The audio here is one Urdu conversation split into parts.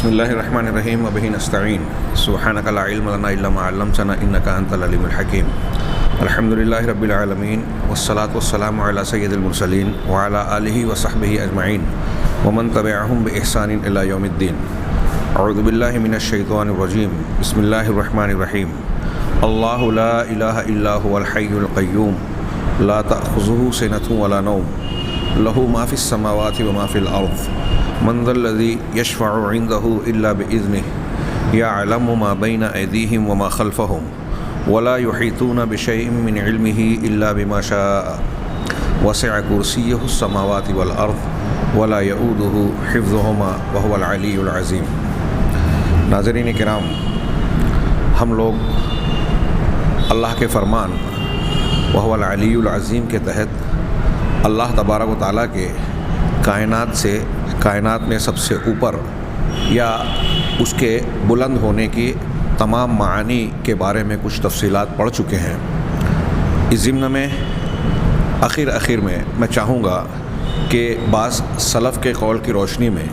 بسم اللہ الرحمن الرحیم وبہ نستعین سبحانک لا علم لنا الا ما علمتنا انک انت العلیم الحکیم الحمد للہ رب العالمین والصلاة والسلام علی سید المرسلین وعلی آلہ وصحبہ اجمعین ومن تبعہم بإحسان الی یوم الدین اعوذ باللہ من الشیطان الرجیم بسم اللہ الرحمن الرحیم اللہ لا الہ الا هو الحی القیوم لا تأخذہ سنۃ ولا نوم لہ ما فی السماوات وما فی الارض من ذا الذی یشفع عنده الا بإذنه یعلم ما بین ایدیہم وما خلفہم ولا یحیطون بشیء من علمہ الا بما شاء وسع کرسیہ السماوات والارض ولا یؤودہ حفظہما وهو العلی العظیم۔ ناظرین کرام، ہم لوگ اللہ کے فرمان وهو العلی العظیم کے تحت اللہ تبارک و تعالیٰ کے کائنات میں سب سے اوپر یا اس کے بلند ہونے کی تمام معانی کے بارے میں کچھ تفصیلات پڑھ چکے ہیں۔ اس ضمن میں اخیر میں چاہوں گا کہ بعض سلف کے قول کی روشنی میں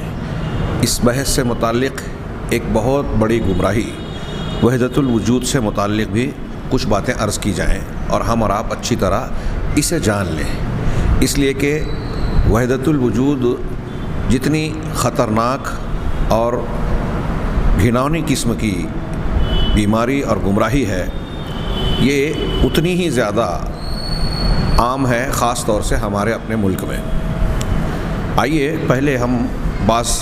اس بحث سے متعلق ایک بہت بڑی گمراہی وحدت الوجود سے متعلق بھی کچھ باتیں عرض کی جائیں اور ہم اور آپ اچھی طرح اسے جان لیں، اس لیے کہ وحدت الوجود جتنی خطرناک اور گھناؤنی قسم کی بیماری اور گمراہی ہے، یہ اتنی ہی زیادہ عام ہے، خاص طور سے ہمارے اپنے ملک میں۔ آئیے پہلے ہم بعض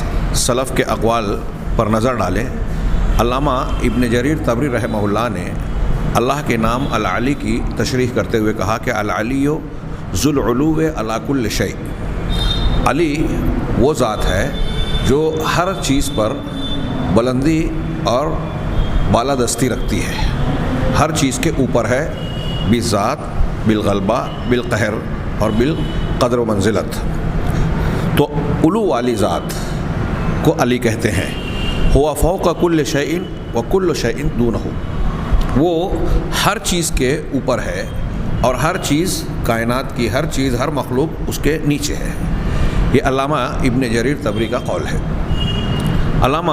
سلف کے اقوال پر نظر ڈالیں۔ علامہ ابن جریر طبری رحمہ اللہ نے اللہ کے نام العلی کی تشریح کرتے ہوئے کہا کہ العلی ذو العلو علی کل شیء، علی وہ ذات ہے جو ہر چیز پر بلندی اور بالادستی رکھتی ہے، ہر چیز کے اوپر ہے، بالذات، بالغلبہ، بالقہر اور بالقدر و منزلت۔ تو علو والی ذات کو علی کہتے ہیں۔ ہوا فوق کل شیء و کل شیء دونہ، وہ ہر چیز کے اوپر ہے اور ہر چیز، کائنات کی ہر چیز، ہر مخلوق اس کے نیچے ہے۔ یہ علامہ ابن جریر طبری کا قول ہے۔ علامہ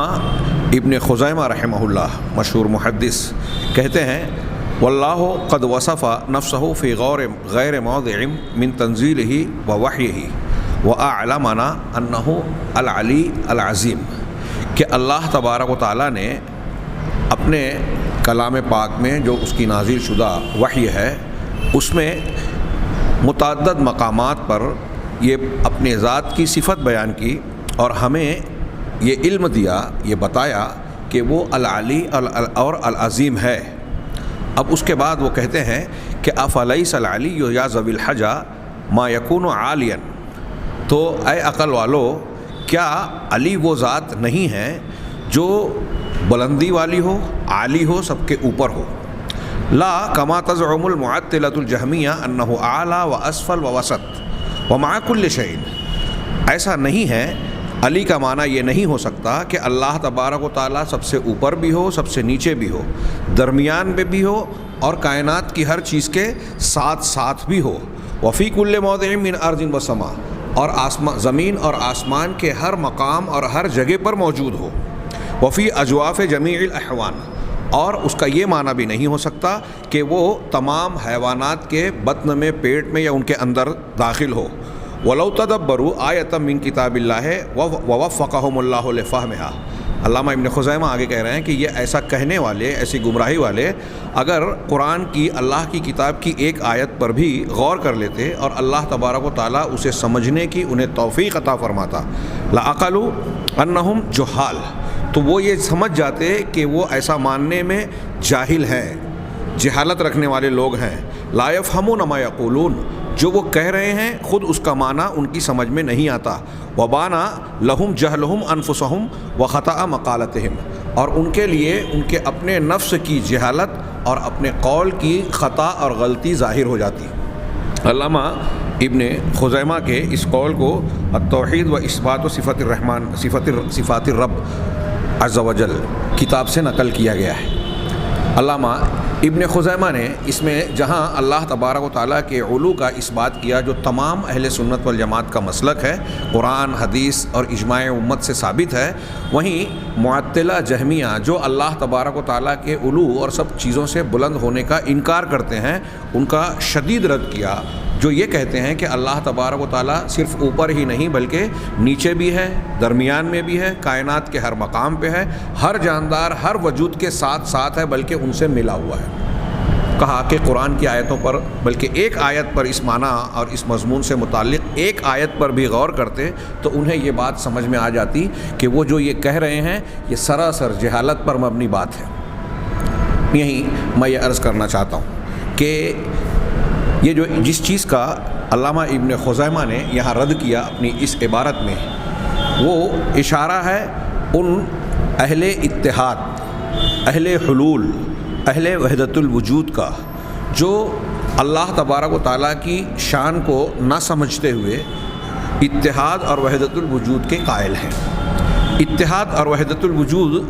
ابن خزیمہ رحمہ اللہ، مشہور محدث، کہتے ہیں واللہ قد وصف نفسہ فی غیر موضع من تنزیلہ ووحیہ واعلمنا انہ العلی العظیم، کہ اللہ تبارک و تعالیٰ نے اپنے کلام پاک میں جو اس کی نازل شدہ وحی ہے، اس میں متعدد مقامات پر یہ اپنے ذات کی صفت بیان کی اور ہمیں یہ علم دیا، یہ بتایا کہ وہ العلی اور العظیم ہے۔ اب اس کے بعد وہ کہتے ہیں کہ افلیس العلی یا ذوی الحجہ ما یکون عالیا، تو اے عقل والو، کیا علی وہ ذات نہیں ہے جو بلندی والی ہو، عالی ہو، سب کے اوپر ہو؟ لا کما تزعم المعطلۃ الجہمیہ انہ اعلی و اسفل و وسط ومع کل شیء، ایسا نہیں ہے۔ علی کا معنی یہ نہیں ہو سکتا کہ اللہ تبارک و تعالیٰ سب سے اوپر بھی ہو، سب سے نیچے بھی ہو، درمیان میں بھی ہو اور کائنات کی ہر چیز کے ساتھ بھی ہو۔ وفی کل موضع من ارض و سما، اور زمین اور آسمان کے ہر مقام اور ہر جگہ پر موجود ہو۔ وفی اجواف جمیع الاحوان، اور اس کا یہ معنی بھی نہیں ہو سکتا کہ وہ تمام حیوانات کے بطن میں، پیٹ میں یا ان کے اندر داخل ہو۔ وَلَوْ تَدَبَّرُوا آیَةً مِّن کتاب اللہ وَوَفَّقَهُمُ اللَّهُ لِفَهْمِهَا۔ علامہ ابن خزیمہ آگے کہہ رہے ہیں کہ یہ ایسا کہنے والے، ایسی گمراہی والے، اگر قرآن کی، اللہ کی کتاب کی ایک آیت پر بھی غور کر لیتے اور اللہ تبارک و تعالیٰ اسے سمجھنے کی انہیں توفیق عطا فرماتا، لَعَقَلُوا أَنَّهُمْ جُهَّالٌ، تو وہ یہ سمجھ جاتے کہ وہ ایسا ماننے میں جاہل ہیں، جہالت رکھنے والے لوگ ہیں۔ لا يفهمون ما يقولون، جو وہ کہہ رہے ہیں خود اس کا معنی ان کی سمجھ میں نہیں آتا۔ وبانا لہم جہلہم انفسہم وخطأ مقالتہم، اور ان کے لیے ان کے اپنے نفس کی جہالت اور اپنے قول کی خطا اور غلطی ظاہر ہو جاتی۔ علامہ ابن خزیمہ کے اس قول کو التوحید و اثبات و صفات الرحمن، صفات الرب عز و جل کتاب سے نقل کیا گیا ہے۔ علامہ ابن خزیمہ نے اس میں جہاں اللہ تبارک و تعالیٰ کے علو کا اس بات کیا جو تمام اہل سنت والجماعت کا مسلک ہے، قرآن حدیث اور اجماع امت سے ثابت ہے، وہیں معطلہ جہمیہ جو اللہ تبارک و تعالیٰ کے علو اور سب چیزوں سے بلند ہونے کا انکار کرتے ہیں، ان کا شدید رد کیا، جو یہ کہتے ہیں کہ اللہ تبارک و تعالیٰ صرف اوپر ہی نہیں بلکہ نیچے بھی ہے، درمیان میں بھی ہے، کائنات کے ہر مقام پہ ہے، ہر جاندار ہر وجود کے ساتھ ساتھ ہے، بلکہ ان سے ملا ہوا ہے۔ کہا کہ قرآن کی آیتوں پر، بلکہ ایک آیت پر اس معنی اور اس مضمون سے متعلق ایک آیت پر بھی غور کرتے تو انہیں یہ بات سمجھ میں آ جاتی کہ وہ جو یہ کہہ رہے ہیں یہ سراسر جہالت پر مبنی بات ہے۔ یہیں میں یہ عرض کرنا چاہتا ہوں کہ یہ جو جس چیز کا علامہ ابن خزیمہ نے یہاں رد کیا اپنی اس عبارت میں، وہ اشارہ ہے ان اہل اتحاد، اہل حلول، اہل وحدت الوجود کا، جو اللہ تبارک و تعالیٰ کی شان کو نہ سمجھتے ہوئے اتحاد اور وحدت الوجود کے قائل ہیں۔ اتحاد اور وحدت الوجود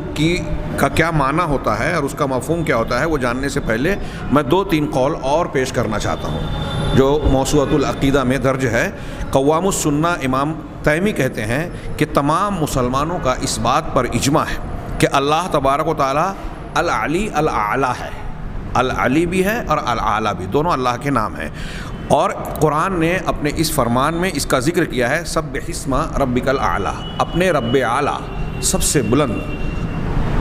کا کیا معنی ہوتا ہے اور اس کا مفہوم کیا ہوتا ہے، وہ جاننے سے پہلے میں 2-3 قول اور پیش کرنا چاہتا ہوں جو موسوعۃ العقیدہ میں درج ہے۔ قوام السنہ امام تیمی کہتے ہیں کہ تمام مسلمانوں کا اس بات پر اجماع ہے کہ اللہ تبارک و تعالیٰ العلی الاعلیٰ ہے، العلی بھی ہے اور الاعلیٰ بھی، دونوں اللہ کے نام ہیں، اور قرآن نے اپنے اس فرمان میں اس کا ذکر کیا ہے، سبح اسم ربک الاعلیٰ، اپنے رب اعلیٰ سب سے بلند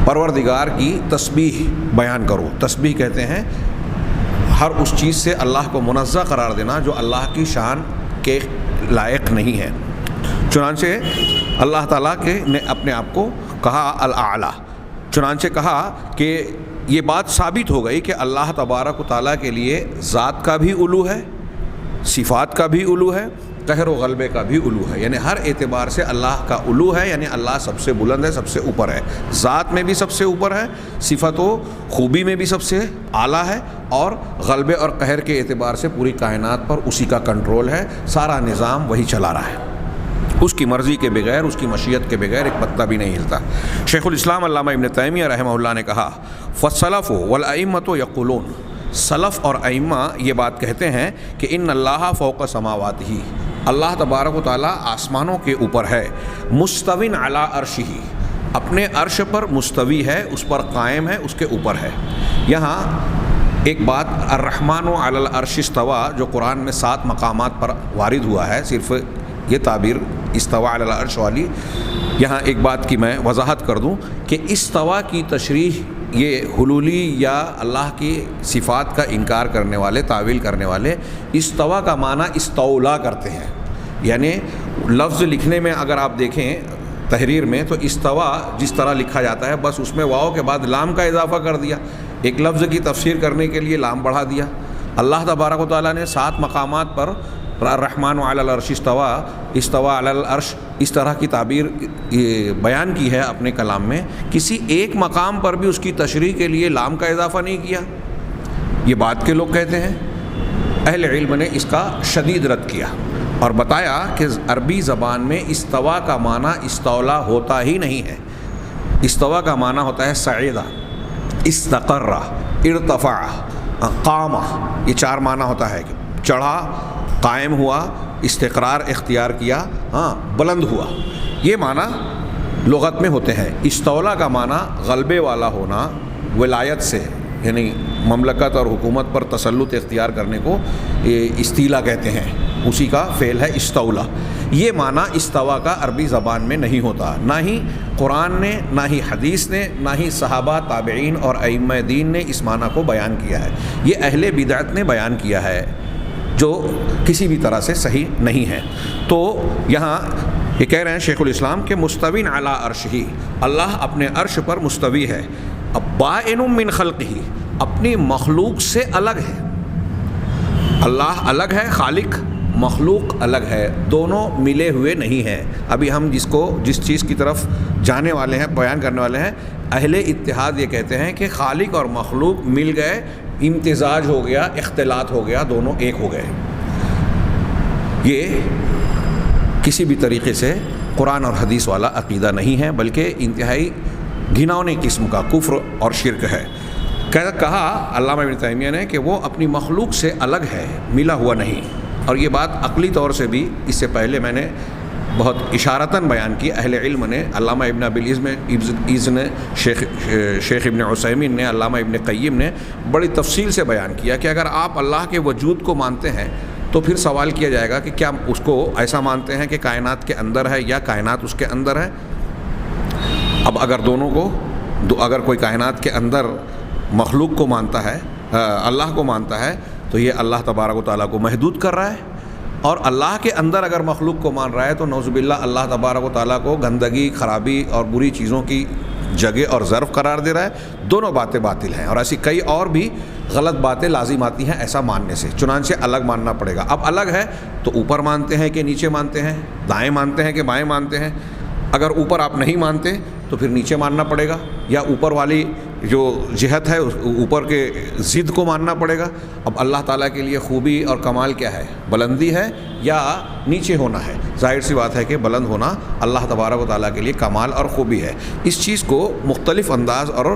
پروردگار کی تسبیح بیان کرو۔ تسبیح کہتے ہیں ہر اس چیز سے اللہ کو منزہ قرار دینا جو اللہ کی شان کے لائق نہیں ہے۔ چنانچہ اللہ تعالیٰ نے اپنے آپ کو کہا الاعلیٰ، چنانچہ کہا کہ یہ بات ثابت ہو گئی کہ اللہ تبارک و تعالیٰ کے لیے ذات کا بھی علو ہے، صفات کا بھی علو ہے، قہر و غلبے کا بھی علو ہے، یعنی ہر اعتبار سے اللہ کا علو ہے، یعنی اللہ سب سے بلند ہے، سب سے اوپر ہے، ذات میں بھی سب سے اوپر ہے، صفت و خوبی میں بھی سب سے اعلیٰ ہے، اور غلبے اور قہر کے اعتبار سے پوری کائنات پر اسی کا کنٹرول ہے، سارا نظام وہی چلا رہا ہے، اس کی مرضی کے بغیر، اس کی مشیت کے بغیر ایک پتا بھی نہیں ہلتا۔ شیخ الاسلام علامہ ابن تیمیہ رحمہ اللہ نے کہا فالسلف والائمۃ یقولون، سلف اور ائمہ یہ بات کہتے ہیں کہ ان اللہ فوق سماواتہ، اللہ تبارک و تعالیٰ آسمانوں کے اوپر ہے، مستوٍ علی عرشہ، اپنے عرش پر مستوی ہے، اس پر قائم ہے، اس کے اوپر ہے۔ یہاں ایک بات الرحمن علی العرش استویٰ جو قرآن میں 7 مقامات پر وارد ہوا ہے، صرف یہ تعبیر استوا علی العرش والی، یہاں ایک بات کی میں وضاحت کر دوں کہ استوا کی تشریح یہ حلولی یا اللہ کی صفات کا انکار کرنے والے، تعویل کرنے والے استوا کا معنی استولا کرتے ہیں، یعنی لفظ لکھنے میں اگر آپ دیکھیں تحریر میں تو استوا جس طرح لکھا جاتا ہے بس اس میں واو کے بعد لام کا اضافہ کر دیا، ایک لفظ کی تفسیر کرنے کے لیے لام بڑھا دیا۔ اللہ تبارک و تعالیٰ نے 7 مقامات پر الرحمن علی العرش استوا، استوا علی العرش، اس طرح کی تعبیر بیان کی ہے اپنے کلام میں، کسی ایک مقام پر بھی اس کی تشریح کے لیے لام کا اضافہ نہیں کیا۔ یہ بات کے لوگ کہتے ہیں، اہل علم نے اس کا شدید رد کیا اور بتایا کہ عربی زبان میں استوا کا معنی استولا ہوتا ہی نہیں ہے، استوا کا معنی ہوتا ہے صعیدہ، استقر، ارتفع، قام، یہ 4 معنی ہوتا ہے کہ چڑھا، قائم ہوا، استقرار اختیار کیا، بلند ہوا، یہ معنی لغت میں ہوتے ہیں۔ استولا کا معنی غلبے والا ہونا، ولایت سے، یعنی مملکت اور حکومت پر تسلط اختیار کرنے کو استیلا کہتے ہیں، اسی کا فعل ہے استولا۔ یہ معنی استوا کا عربی زبان میں نہیں ہوتا، نہ ہی قرآن نے، نہ ہی حدیث نے، نہ ہی صحابہ، تابعین اور ائمہ دین نے اس معنی کو بیان کیا ہے، یہ اہل بدعت نے بیان کیا ہے جو کسی بھی طرح سے صحیح نہیں ہے۔ تو یہاں یہ کہہ رہے ہیں شیخ الاسلام کہ مستوٍ علی عرشہ، اللہ اپنے عرش پر مستوی ہے، اب بائن من خلقہ، اپنی مخلوق سے الگ ہے، اللہ الگ ہے، خالق، مخلوق الگ ہے، دونوں ملے ہوئے نہیں ہیں۔ ابھی ہم جس چیز کی طرف جانے والے ہیں، بیان کرنے والے ہیں، اہل اتحاد یہ کہتے ہیں کہ خالق اور مخلوق مل گئے، امتزاج ہو گیا، اختلاط ہو گیا، دونوں ایک ہو گئے۔ یہ کسی بھی طریقے سے قرآن اور حدیث والا عقیدہ نہیں ہے، بلکہ انتہائی گھناؤنی قسم کا کفر اور شرک ہے۔ کہا علامہ ابن تیمیہ نے کہ وہ اپنی مخلوق سے الگ ہے، ملا ہوا نہیں. اور یہ بات عقلی طور سے بھی اس سے پہلے میں نے بہت اشارتاً بیان کی. اہل علم نے، علامہ ابن ابی العز نے، شیخ ابن عثیمین نے، علامہ ابن قیم نے بڑی تفصیل سے بیان کیا کہ اگر آپ اللہ کے وجود کو مانتے ہیں تو پھر سوال کیا جائے گا کہ کیا اس کو ایسا مانتے ہیں کہ کائنات کے اندر ہے یا کائنات اس کے اندر ہے. اب اگر دونوں کو، اگر کوئی کائنات کے اندر مخلوق کو مانتا ہے، اللہ کو مانتا ہے، تو یہ اللہ تبارک و تعالیٰ کو محدود کر رہا ہے. اور اللہ کے اندر اگر مخلوق کو مان رہا ہے تو نعوذ باللہ اللہ تبارک و تعالیٰ کو گندگی، خرابی اور بری چیزوں کی جگہ اور ظرف قرار دے رہا ہے. دونوں باتیں باطل ہیں، اور ایسی کئی اور بھی غلط باتیں لازم آتی ہیں ایسا ماننے سے. چنانچہ الگ ماننا پڑے گا. اب الگ ہے تو اوپر مانتے ہیں کہ نیچے مانتے ہیں، دائیں مانتے ہیں کہ بائیں مانتے ہیں. اگر اوپر آپ نہیں مانتے تو پھر نیچے ماننا پڑے گا، یا اوپر والی جو جہت ہے اوپر کے ضد کو ماننا پڑے گا. اب اللہ تعالیٰ کے لیے خوبی اور کمال کیا ہے؟ بلندی ہے یا نیچے ہونا ہے؟ ظاہر سی بات ہے کہ بلند ہونا اللہ تبارک و تعالیٰ کے لیے کمال اور خوبی ہے. اس چیز کو مختلف انداز اور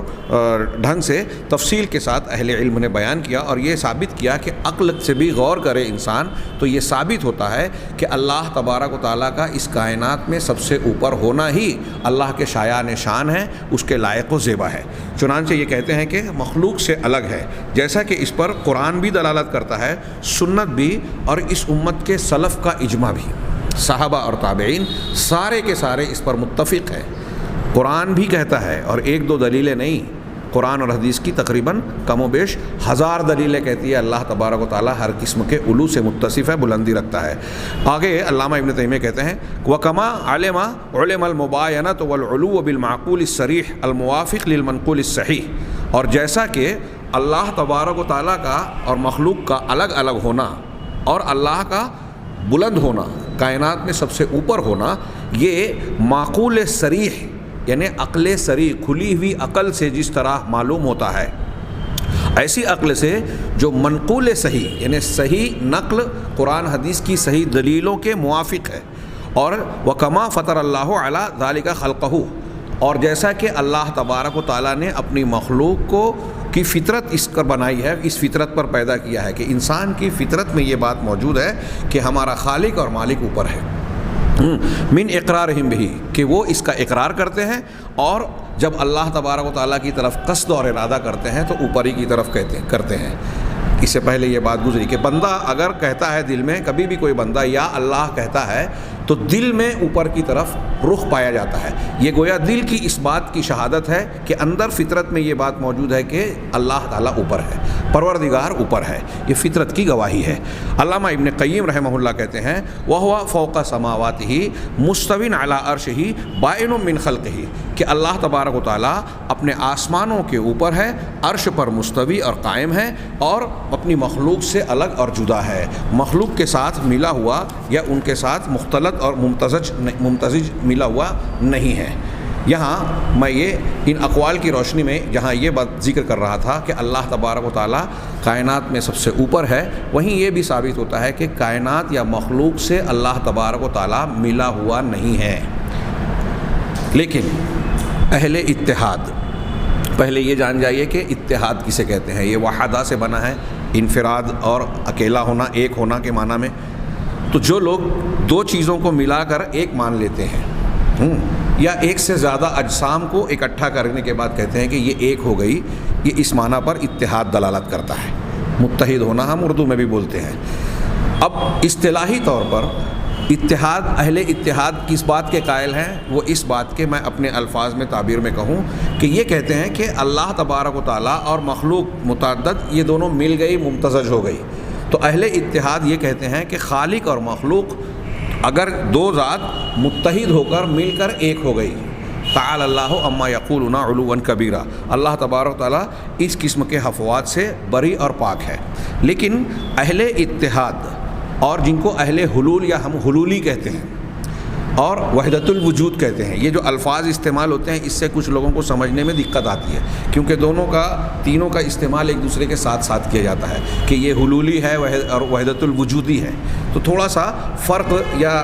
ڈھنگ سے تفصیل کے ساتھ اہل علم نے بیان کیا، اور یہ ثابت کیا کہ عقل سے بھی غور کرے انسان تو یہ ثابت ہوتا ہے کہ اللہ تبارک و تعالیٰ کا اس کائنات میں سب سے اوپر ہونا ہی اللہ کے شایان شان ہے، اس کے لائق و زیبا ہے. چنانچہ یہ کہتے ہیں کہ مخلوق سے الگ ہے، جیسا کہ اس پر قرآن بھی دلالت کرتا ہے، سنت بھی، اور اس امت کے سلف کا اجماع بھی. صحابہ اور تابعین سارے کے سارے اس پر متفق ہیں. قرآن بھی کہتا ہے، اور ایک دو دلیلیں نہیں، قرآن اور حدیث کی تقریباً کم و بیش 1000 دلیلیں کہتی ہے اللہ تبارک و تعالیٰ ہر قسم کے علو سے متصف ہے، بلندی رکھتا ہے. آگے علامہ ابن تیمیہ کہتے ہیں وَكَمَا عَلِمَ الْمُبَايَنَةُ وَالْعُلُوَّ بِالْمَعْقُولِ الصَّرِيحِ الْمُوَافِقِ لِلْمَنْقُولِ الصَّحِيحِ. اور جیسا کہ اللہ تبارک و تعالیٰ کا اور مخلوق کا الگ الگ ہونا، اور اللہ کا بلند ہونا، کائنات میں سب سے اوپر ہونا، یہ معقول صریح یعنی عقل صریح، کھلی ہوئی عقل سے جس طرح معلوم ہوتا ہے، ایسی عقل سے جو منقول صحیح یعنی صحیح نقل قرآن حدیث کی صحیح دلیلوں کے موافق ہے. اور وَكَمَا فَطَرَ اللَّهُ عَلَى ذَلِكَ خَلْقَهُ، اور جیسا کہ اللہ تبارک و تعالیٰ نے اپنی مخلوق کو کی فطرت اس پر بنائی ہے، اس فطرت پر پیدا کیا ہے کہ انسان کی فطرت میں یہ بات موجود ہے کہ ہمارا خالق اور مالک اوپر ہے. من اقرارہم بھی، کہ وہ اس کا اقرار کرتے ہیں، اور جب اللہ تبارک و تعالیٰ کی طرف قصد اور ارادہ کرتے ہیں تو اوپری کی طرف کرتے ہیں. اس سے پہلے یہ بات گزری کہ بندہ اگر کہتا ہے دل میں، کبھی بھی کوئی بندہ یا اللہ کہتا ہے تو دل میں اوپر کی طرف رخ پایا جاتا ہے. یہ گویا دل کی اس بات کی شہادت ہے کہ اندر فطرت میں یہ بات موجود ہے کہ اللہ تعالیٰ اوپر ہے، پروردگار اوپر ہے. یہ فطرت کی گواہی ہے. علامہ ابن قیم رحمہ اللہ کہتے ہیں وَهُوَ فَوْقَ سَمَاوَاتِهِ مُسْتَوٍ عَلَىٰ عَرْشِهِ بَائِنٌ مِّن خَلْقِهِ، کہ اللہ تبارک و تعالیٰ اپنے آسمانوں کے اوپر ہے، عرش پر مستوی اور قائم ہے، اور اپنی مخلوق سے الگ اور جدا ہے، مخلوق کے ساتھ ملا ہوا یا ان کے ساتھ مختلط اور ممتزج ملا ہوا نہیں ہے. یہاں میں یہ ان اقوال کی روشنی میں جہاں یہ بات ذکر کر رہا تھا کہ اللہ تبارک و تعالیٰ کائنات میں سب سے اوپر ہے، وہیں یہ بھی ثابت ہوتا ہے کہ کائنات یا مخلوق سے اللہ تبارک و تعالیٰ ملا ہوا نہیں ہے. لیکن اہل اتحاد، پہلے یہ جان جائیے کہ اتحاد کسے کہتے ہیں. یہ وحدہ سے بنا ہے، انفراد اور اکیلا ہونا، ایک ہونا کے معنی میں. تو جو لوگ دو چیزوں کو ملا کر ایک مان لیتے ہیں، یا ایک سے زیادہ اجسام کو اکٹھا کرنے کے بعد کہتے ہیں کہ یہ ایک ہو گئی، یہ اس معنی پر اتحاد دلالت کرتا ہے. متحد ہونا ہم اردو میں بھی بولتے ہیں. اب اصطلاحی طور پر اتحاد، اہل اتحاد کس بات کے قائل ہیں؟ وہ اس بات کے، میں اپنے الفاظ میں تعبیر میں کہوں کہ یہ کہتے ہیں کہ اللہ تبارک و تعالیٰ اور مخلوق متعدد یہ دونوں مل گئی، ممتزج ہو گئی. تو اہل اتحاد یہ کہتے ہیں کہ خالق اور مخلوق اگر دو ذات متحد ہو کر مل کر ایک ہو گئی، تعالی اللہ عما یقولون علوا کبیرا، اللہ تبارک و تعالیٰ اس قسم کے حفوات سے بری اور پاک ہے. لیکن اہل اتحاد اور جن کو اہل حلول یا ہم حلولی کہتے ہیں اور وحدت الوجود کہتے ہیں، یہ جو الفاظ استعمال ہوتے ہیں اس سے کچھ لوگوں کو سمجھنے میں دقت آتی ہے، کیونکہ تینوں کا استعمال ایک دوسرے کے ساتھ ساتھ کیا جاتا ہے کہ یہ حلولی ہے اور وحدت الوجودی ہے. تو تھوڑا سا فرق یا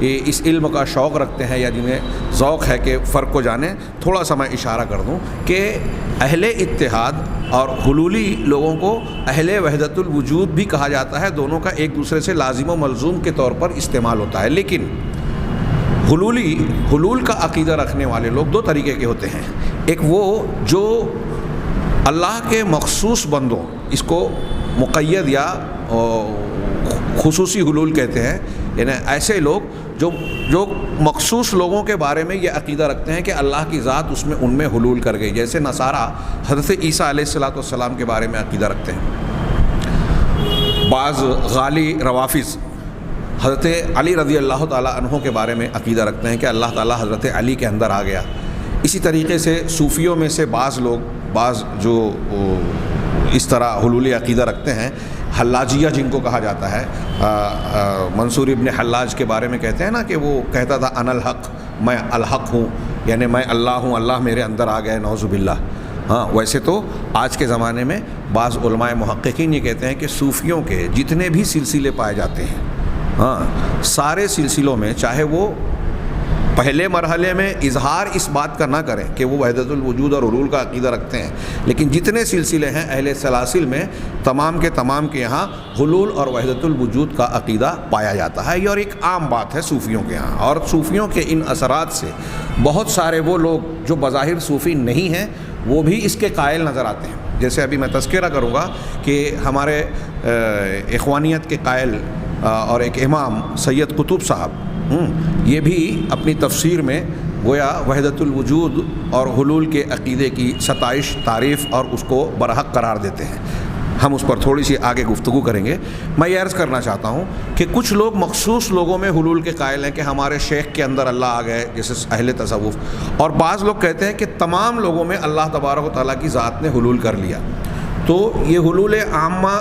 اس علم کا شوق رکھتے ہیں یا جنہیں ذوق ہے کہ فرق کو جانیں، تھوڑا سا میں اشارہ کر دوں کہ اہل اتحاد اور حلولی لوگوں کو اہل وحدت الوجود بھی کہا جاتا ہے، دونوں کا ایک دوسرے سے لازم و ملزوم کے طور پر استعمال ہوتا ہے۔ لیکن حلول کا عقیدہ رکھنے والے لوگ دو طریقے کے ہوتے ہیں، ایک وہ جو اللہ کے مخصوص بندوں، اس کو مقید یا خصوصی حلول کہتے ہیں، یعنی ایسے لوگ جو مخصوص لوگوں کے بارے میں یہ عقیدہ رکھتے ہیں کہ اللہ کی ذات ان میں حلول کر گئی، جیسے نصارہ حضرت عیسیٰ علیہ السلام کے بارے میں عقیدہ رکھتے ہیں۔ بعض غالی روافظ حضرت علی رضی اللہ تعالیٰ عنہ کے بارے میں عقیدہ رکھتے ہیں کہ اللہ تعالیٰ حضرت علی کے اندر آ گیا۔ اسی طریقے سے صوفیوں میں سے بعض جو اس طرح حلولی عقیدہ رکھتے ہیں، حلاجیہ جن کو کہا جاتا ہے، منصور ابن حلاج کے بارے میں کہتے ہیں نا کہ وہ کہتا تھا انا الحق، میں الحق ہوں، یعنی میں اللہ ہوں، اللہ میرے اندر آ گئے، نعوذ باللہ۔ ہاں، ویسے تو آج کے زمانے میں بعض علماء محققین یہ کہتے ہیں کہ صوفیوں کے جتنے بھی سلسلے پائے جاتے ہیں، ہاں، سارے سلسلوں میں چاہے وہ پہلے مرحلے میں اظہار اس بات کا نہ کریں کہ وہ وحدت الوجود اور حلول کا عقیدہ رکھتے ہیں، لیکن جتنے سلسلے ہیں اہل سلاسل میں تمام کے یہاں حلول اور وحدت الوجود کا عقیدہ پایا جاتا ہے۔ یہ اور ایک عام بات ہے صوفیوں کے یہاں، اور صوفیوں کے ان اثرات سے بہت سارے وہ لوگ جو بظاہر صوفی نہیں ہیں وہ بھی اس کے قائل نظر آتے ہیں۔ جیسے ابھی میں تذکرہ کروں گا کہ ہمارے اخوانیت کے قائل اور ایک امام سید قطب صاحب، یہ بھی اپنی تفسیر میں گویا وحدت الوجود اور حلول کے عقیدے کی ستائش، تعریف اور اس کو برحق قرار دیتے ہیں۔ ہم اس پر تھوڑی سی آگے گفتگو کریں گے۔ میں یہ عرض کرنا چاہتا ہوں کہ کچھ لوگ مخصوص لوگوں میں حلول کے قائل ہیں کہ ہمارے شیخ کے اندر اللہ آ گئے، جیسے اہل تصوف، اور بعض لوگ کہتے ہیں کہ تمام لوگوں میں اللہ تبارک و تعالیٰ کی ذات نے حلول کر لیا۔ تو یہ حلول عامہ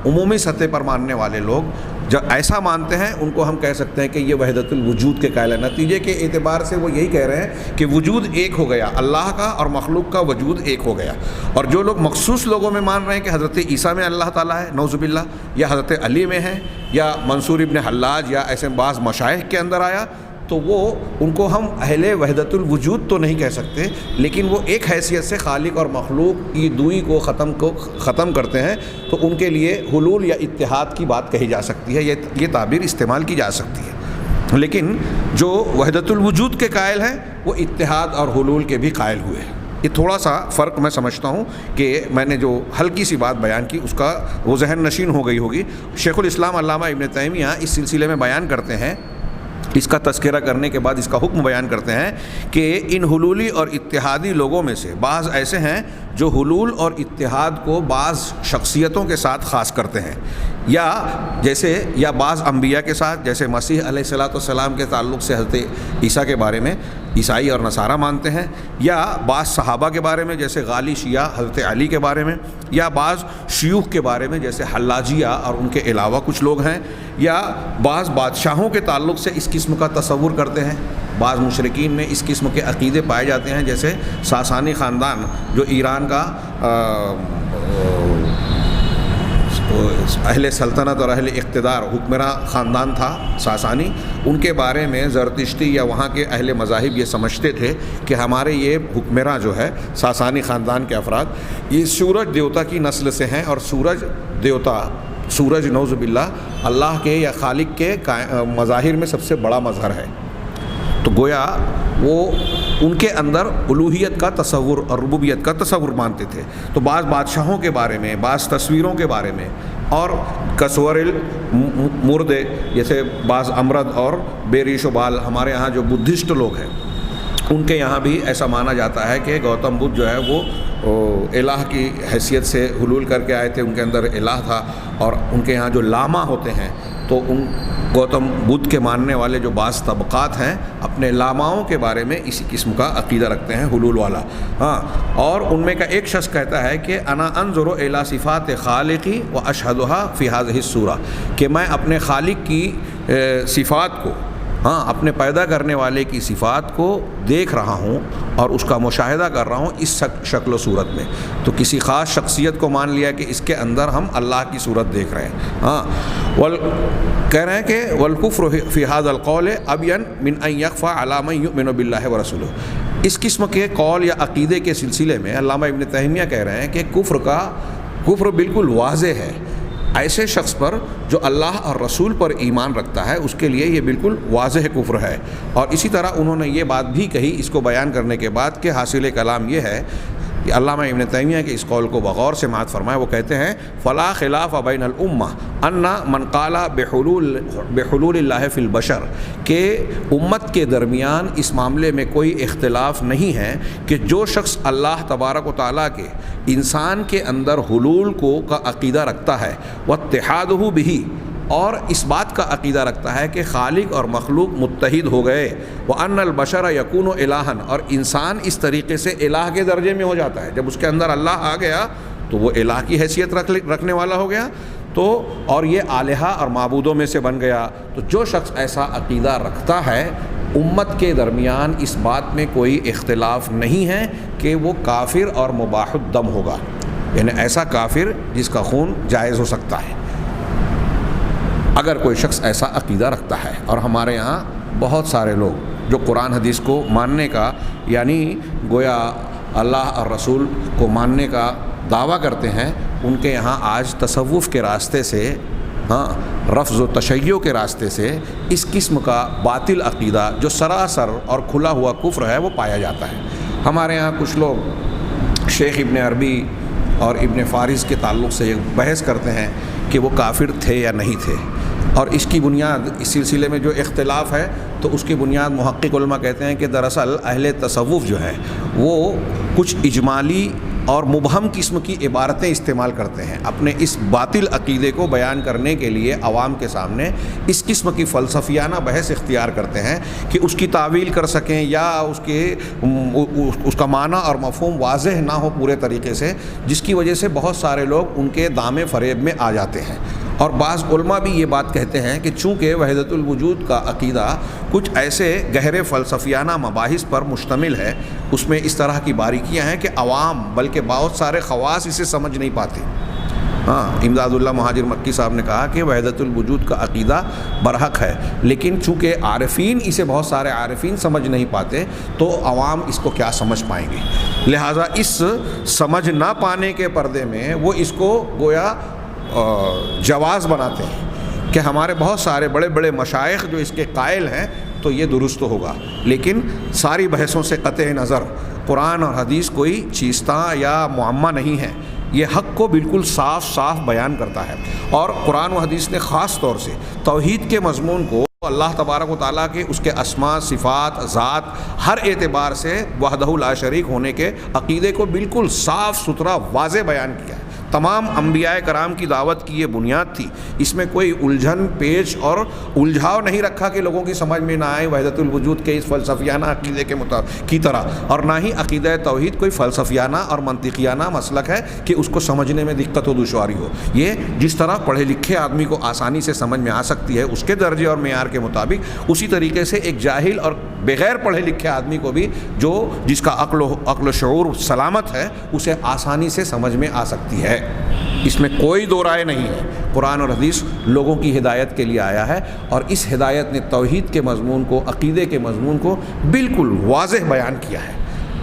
عمومی سطح پر ماننے والے لوگ جب ایسا مانتے ہیں ان کو ہم کہہ سکتے ہیں کہ یہ وحدت الوجود کے قائل ہیں۔ نتیجے کے اعتبار سے وہ یہی کہہ رہے ہیں کہ وجود ایک ہو گیا، اللہ کا اور مخلوق کا وجود ایک ہو گیا۔ اور جو لوگ مخصوص لوگوں میں مان رہے ہیں کہ حضرت عیسیٰ میں اللہ تعالیٰ ہے، نعوذ باللہ، یا حضرت علی میں ہے، یا منصور ابن حلاج یا ایسے بعض مشائخ کے اندر آیا، تو وہ ان کو ہم اہل وحدت الوجود تو نہیں کہہ سکتے، لیکن وہ ایک حیثیت سے خالق اور مخلوق کی دوئی کو ختم کرتے ہیں، تو ان کے لیے حلول یا اتحاد کی بات کہی جا سکتی ہے، یہ تعبیر استعمال کی جا سکتی ہے۔ لیکن جو وحدت الوجود کے قائل ہیں وہ اتحاد اور حلول کے بھی قائل ہوئے ہیں۔ یہ تھوڑا سا فرق میں سمجھتا ہوں کہ میں نے جو ہلکی سی بات بیان کی اس کا وہ ذہن نشین ہو گئی ہوگی۔ شیخ الاسلام علامہ ابن تیمیہ اس سلسلے میں بیان کرتے ہیں، اس کا تذکرہ کرنے کے بعد اس کا حکم بیان کرتے ہیں کہ ان حلولی اور اتحادی لوگوں میں سے بعض ایسے ہیں جو حلول اور اتحاد کو بعض شخصیتوں کے ساتھ خاص کرتے ہیں، یا بعض انبیاء کے ساتھ، جیسے مسیح علیہ السلام کے تعلق سے حضرت عیسیٰ کے بارے میں عیسائی اور نصارہ مانتے ہیں، یا بعض صحابہ کے بارے میں جیسے غالی شیعہ حضرت علی کے بارے میں، یا بعض شیوخ کے بارے میں جیسے حلاجیہ اور ان کے علاوہ کچھ لوگ ہیں، یا بعض بادشاہوں کے تعلق سے اس قسم کا تصور کرتے ہیں۔ بعض مشرکین میں اس قسم کے عقیدے پائے جاتے ہیں، جیسے ساسانی خاندان جو ایران کا اہل سلطنت اور اہل اقتدار حکمراں خاندان تھا ساسانی، ان کے بارے میں زرتشتی یا وہاں کے اہل مذاہب یہ سمجھتے تھے کہ ہمارے یہ حکمراں جو ہے ساسانی خاندان کے افراد یہ سورج دیوتا کی نسل سے ہیں، اور سورج دیوتا، سورج نعوذ باللہ اللہ کے یا خالق کے مظاہر میں سب سے بڑا مظہر ہے۔ تو گویا وہ ان کے اندر الوہیت کا تصور اور ربوبیت کا تصور مانتے تھے۔ تو بعض بادشاہوں کے بارے میں، بعض تصویروں کے بارے میں، اور کسور المردے جیسے بعض امرد اور بے ریش و بال ہمارے ہاں جو بدھسٹ لوگ ہیں ان کے یہاں بھی ایسا مانا جاتا ہے کہ گوتم بدھ جو ہے وہ الہ کی حیثیت سے حلول کر کے آئے تھے، ان کے اندر الہ تھا، اور ان کے یہاں جو لاما ہوتے ہیں تو ان گوتم بدھ کے ماننے والے جو بعض طبقات ہیں اپنے لاماؤں کے بارے میں اسی قسم کا عقیدہ رکھتے ہیں، حلول والا۔ ہاں، اور ان میں کا ایک شخص کہتا ہے کہ انا انظر الی صفات خالقی واشهدها فی هذه السورہ، کہ میں اپنے خالق کی صفات کو ہاں اپنے پیدا کرنے والے کی صفات کو دیکھ رہا ہوں اور اس کا مشاہدہ کر رہا ہوں اس شکل و صورت میں. تو کسی خاص شخصیت کو مان لیا کہ اس کے اندر ہم اللہ کی صورت دیکھ رہے ہیں. ہاں کہہ رہے ہیں کہ والکفر فی ھذا القول ابین من ان یخفی علی من یؤمن باللہ ورسولہ. اس قسم کے قول یا عقیدے کے سلسلے میں علامہ ابن تیمیہ کہہ رہے ہیں کہ کفر بالکل واضح ہے ایسے شخص پر جو اللہ اور رسول پر ایمان رکھتا ہے، اس کے لیے یہ بالکل واضح کفر ہے. اور اسی طرح انہوں نے یہ بات بھی کہی اس کو بیان کرنے کے بعد کہ حاصل کلام یہ ہے کہ علامہ ابن تیمیہ کے اس قول کو بغور سے مات فرمائے. وہ کہتے ہیں فلا خلاف بین الامہ ان من قال بحلول اللہ فی البشر، کہ امت کے درمیان اس معاملے میں کوئی اختلاف نہیں ہے کہ جو شخص اللہ تبارک و تعالیٰ کے انسان کے اندر حلول کا عقیدہ رکھتا ہے واتحادہ بہ، اور اس بات کا عقیدہ رکھتا ہے کہ خالق اور مخلوق متحد ہو گئے، وَأَنَّ الْبَشَرَ يَكُونُ إِلَٰهًا، اور انسان اس طریقے سے الہ کے درجے میں ہو جاتا ہے. جب اس کے اندر اللہ آ گیا تو وہ الہ کی حیثیت رکھنے والا ہو گیا، تو اور یہ الہہ اور معبودوں میں سے بن گیا. تو جو شخص ایسا عقیدہ رکھتا ہے، امت کے درمیان اس بات میں کوئی اختلاف نہیں ہے کہ وہ کافر اور مباح الدم ہوگا، یعنی ایسا کافر جس کا خون جائز ہو سکتا ہے اگر کوئی شخص ایسا عقیدہ رکھتا ہے. اور ہمارے یہاں بہت سارے لوگ جو قرآن حدیث کو ماننے کا، یعنی گویا اللہ اور رسول کو ماننے کا دعویٰ کرتے ہیں، ان کے یہاں آج تصوف کے راستے سے، رفض و تشیع کے راستے سے اس قسم کا باطل عقیدہ جو سراسر اور کھلا ہوا کفر ہے وہ پایا جاتا ہے. ہمارے یہاں کچھ لوگ شیخ ابن عربی اور ابن فارس کے تعلق سے بحث کرتے ہیں کہ وہ کافر تھے یا نہیں تھے، اور اس کی بنیاد، اس سلسلے میں جو اختلاف ہے تو اس کی بنیاد محقق علماء کہتے ہیں کہ دراصل اہل تصوف جو ہے وہ کچھ اجمالی اور مبہم قسم کی عبارتیں استعمال کرتے ہیں اپنے اس باطل عقیدے کو بیان کرنے کے لیے. عوام کے سامنے اس قسم کی فلسفیانہ بحث اختیار کرتے ہیں کہ اس کی تعویل کر سکیں یا اس کا معنی اور مفہوم واضح نہ ہو پورے طریقے سے، جس کی وجہ سے بہت سارے لوگ ان کے دام فریب میں آ جاتے ہیں. اور بعض علماء بھی یہ بات کہتے ہیں کہ چونکہ وحدت الوجود کا عقیدہ کچھ ایسے گہرے فلسفیانہ مباحث پر مشتمل ہے، اس میں اس طرح کی باریکیاں ہیں کہ عوام بلکہ بہت سارے خواص اسے سمجھ نہیں پاتے. امداد اللہ مہاجر مکی صاحب نے کہا کہ وحدت الوجود کا عقیدہ برحق ہے، لیکن چونکہ عارفین اسے بہت سارے عارفین سمجھ نہیں پاتے تو عوام اس کو کیا سمجھ پائیں گے. لہٰذا اس سمجھ نہ پانے کے پردے میں وہ اس کو گویا جواز بناتے ہیں کہ ہمارے بہت سارے بڑے بڑے مشائخ جو اس کے قائل ہیں تو یہ درست ہوگا. لیکن ساری بحثوں سے قطع نظر قرآن اور حدیث کوئی چیستہ یا معمہ نہیں ہے، یہ حق کو بالکل صاف صاف بیان کرتا ہے. اور قرآن و حدیث نے خاص طور سے توحید کے مضمون کو، اللہ تبارک و تعالیٰ کے اس کے اسماء، صفات، ذات، ہر اعتبار سے وحدہ لا شریک ہونے کے عقیدے کو بالکل صاف ستھرا واضح بیان کیا ہے. تمام انبیاء کرام کی دعوت کی یہ بنیاد تھی. اس میں کوئی الجھن پیچ اور الجھاؤ نہیں رکھا کہ لوگوں کی سمجھ میں نہ آئے وحدت الوجود کے اس فلسفیانہ عقیدے کی طرح، اور نہ ہی عقیدہ توحید کوئی فلسفیانہ اور منطقیانہ مسلک ہے کہ اس کو سمجھنے میں دقت و دشواری ہو. یہ جس طرح پڑھے لکھے آدمی کو آسانی سے سمجھ میں آ سکتی ہے اس کے درجے اور معیار کے مطابق، اسی طریقے سے ایک جاہل اور بغیر پڑھے لکھے آدمی کو بھی جس کا عقل و شعور سلامت ہے اسے آسانی سے سمجھ میں آ سکتی ہے. اس میں کوئی دو رائے نہیں ہے. قرآن اور حدیث لوگوں کی ہدایت کے لیے آیا ہے، اور اس ہدایت نے توحید کے مضمون کو، عقیدے کے مضمون کو بالکل واضح بیان کیا ہے.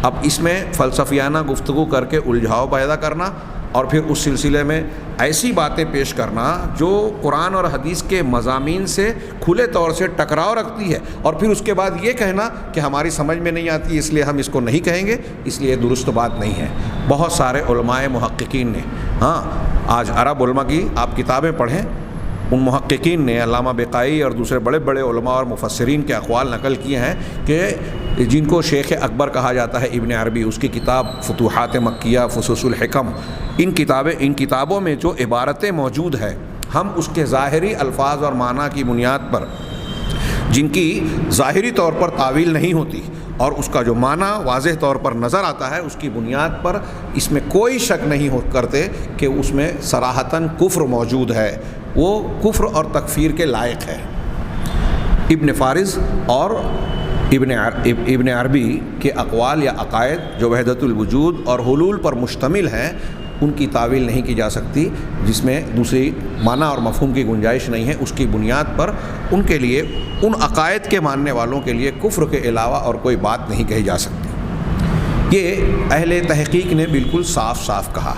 اب اس میں فلسفیانہ گفتگو کر کے الجھاؤ پیدا کرنا اور پھر اس سلسلے میں ایسی باتیں پیش کرنا جو قرآن اور حدیث کے مضامین سے کھلے طور سے ٹکراؤ رکھتی ہے، اور پھر اس کے بعد یہ کہنا کہ ہماری سمجھ میں نہیں آتی اس لیے ہم اس کو نہیں کہیں گے، اس لیے درست بات نہیں ہے. بہت سارے علماء محققین نے، آج عرب علماء کی آپ کتابیں پڑھیں، ان محققین نے، علامہ بقائی اور دوسرے بڑے بڑے علماء اور مفسرین کے اقوال نقل کیے ہیں کہ جن کو شیخ اکبر کہا جاتا ہے ابن عربی، اس کی کتاب فتوحات مکیہ، فصوص الحکم، ان کتابوں میں جو عبارتیں موجود ہیں ہم اس کے ظاہری الفاظ اور معنی کی بنیاد پر، جن کی ظاہری طور پر تعویل نہیں ہوتی اور اس کا جو معنی واضح طور پر نظر آتا ہے، اس کی بنیاد پر اس میں کوئی شک نہیں کرتے کہ اس میں صراحتاً کفر موجود ہے، وہ کفر اور تکفیر کے لائق ہے. ابن فارس اور ابن عربی کے اقوال یا عقائد جو وحدت الوجود اور حلول پر مشتمل ہیں، ان کی تعویل نہیں کی جا سکتی، جس میں دوسری معنی اور مفہوم کی گنجائش نہیں ہے۔ اس کی بنیاد پر ان کے لیے، ان عقائد کے ماننے والوں کے لیے کفر کے علاوہ اور کوئی بات نہیں کہی جا سکتی۔ یہ اہل تحقیق نے بالکل صاف صاف کہا۔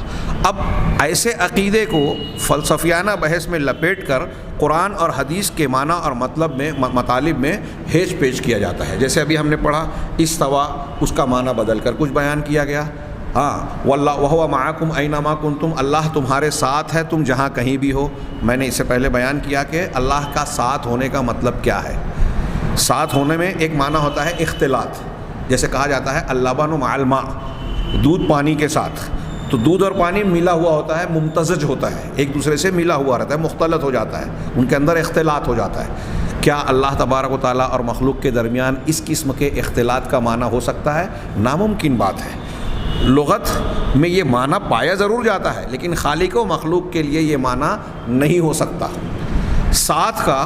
اب ایسے عقیدے کو فلسفیانہ بحث میں لپیٹ کر قرآن اور حدیث کے معنی اور مطالب میں ہیج پیچ کیا جاتا ہے۔ جیسے ابھی ہم نے پڑھا استوا، اس کا معنی بدل کر کچھ بیان کیا گیا۔ واللہ وہو معکم اینما کنتم، اللہ تمہارے ساتھ ہے تم جہاں کہیں بھی ہو۔ میں نے اس سے پہلے بیان کیا کہ اللہ کا ساتھ ہونے کا مطلب کیا ہے۔ ساتھ ہونے میں ایک معنی ہوتا ہے اختلاط، جیسے کہا جاتا ہے اللبن مع الماء، دودھ پانی کے ساتھ۔ تو دودھ اور پانی ملا ہوا ہوتا ہے، ممتزج ہوتا ہے، ایک دوسرے سے ملا ہوا رہتا ہے، مختلط ہو جاتا ہے، ان کے اندر اختلاط ہو جاتا ہے۔ کیا اللہ تبارک و تعالیٰ اور مخلوق کے درمیان اس قسم کے اختلاط کا معنی ہو سکتا ہے؟ ناممکن بات ہے۔ لغت میں یہ معنی پایا ضرور جاتا ہے، لیکن خالق و مخلوق کے لیے یہ معنی نہیں ہو سکتا۔ ساتھ کا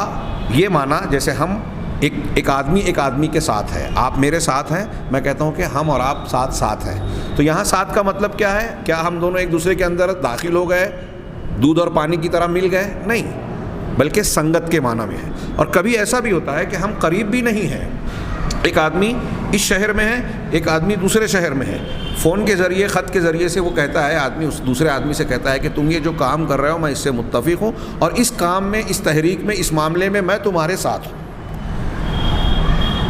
یہ معنی، جیسے ہم ایک آدمی کے ساتھ ہے، آپ میرے ساتھ ہیں، میں کہتا ہوں کہ ہم اور آپ ساتھ ہیں، تو یہاں ساتھ کا مطلب کیا ہے؟ کیا ہم دونوں ایک دوسرے کے اندر داخل ہو گئے، دودھ اور پانی کی طرح مل گئے؟ نہیں، بلکہ سنگت کے معنی میں ہے۔ اور کبھی ایسا بھی ہوتا ہے کہ ہم قریب بھی نہیں ہیں، ایک آدمی اس شہر میں ہے، ایک آدمی دوسرے شہر میں ہے، فون کے ذریعے، خط کے ذریعے سے وہ کہتا ہے، آدمی اس دوسرے آدمی سے کہتا ہے کہ تم یہ جو کام کر رہے ہو میں اس سے متفق ہوں، اور اس کام میں، اس تحریک میں، اس معاملے میں میں تمہارے ساتھ ہوں۔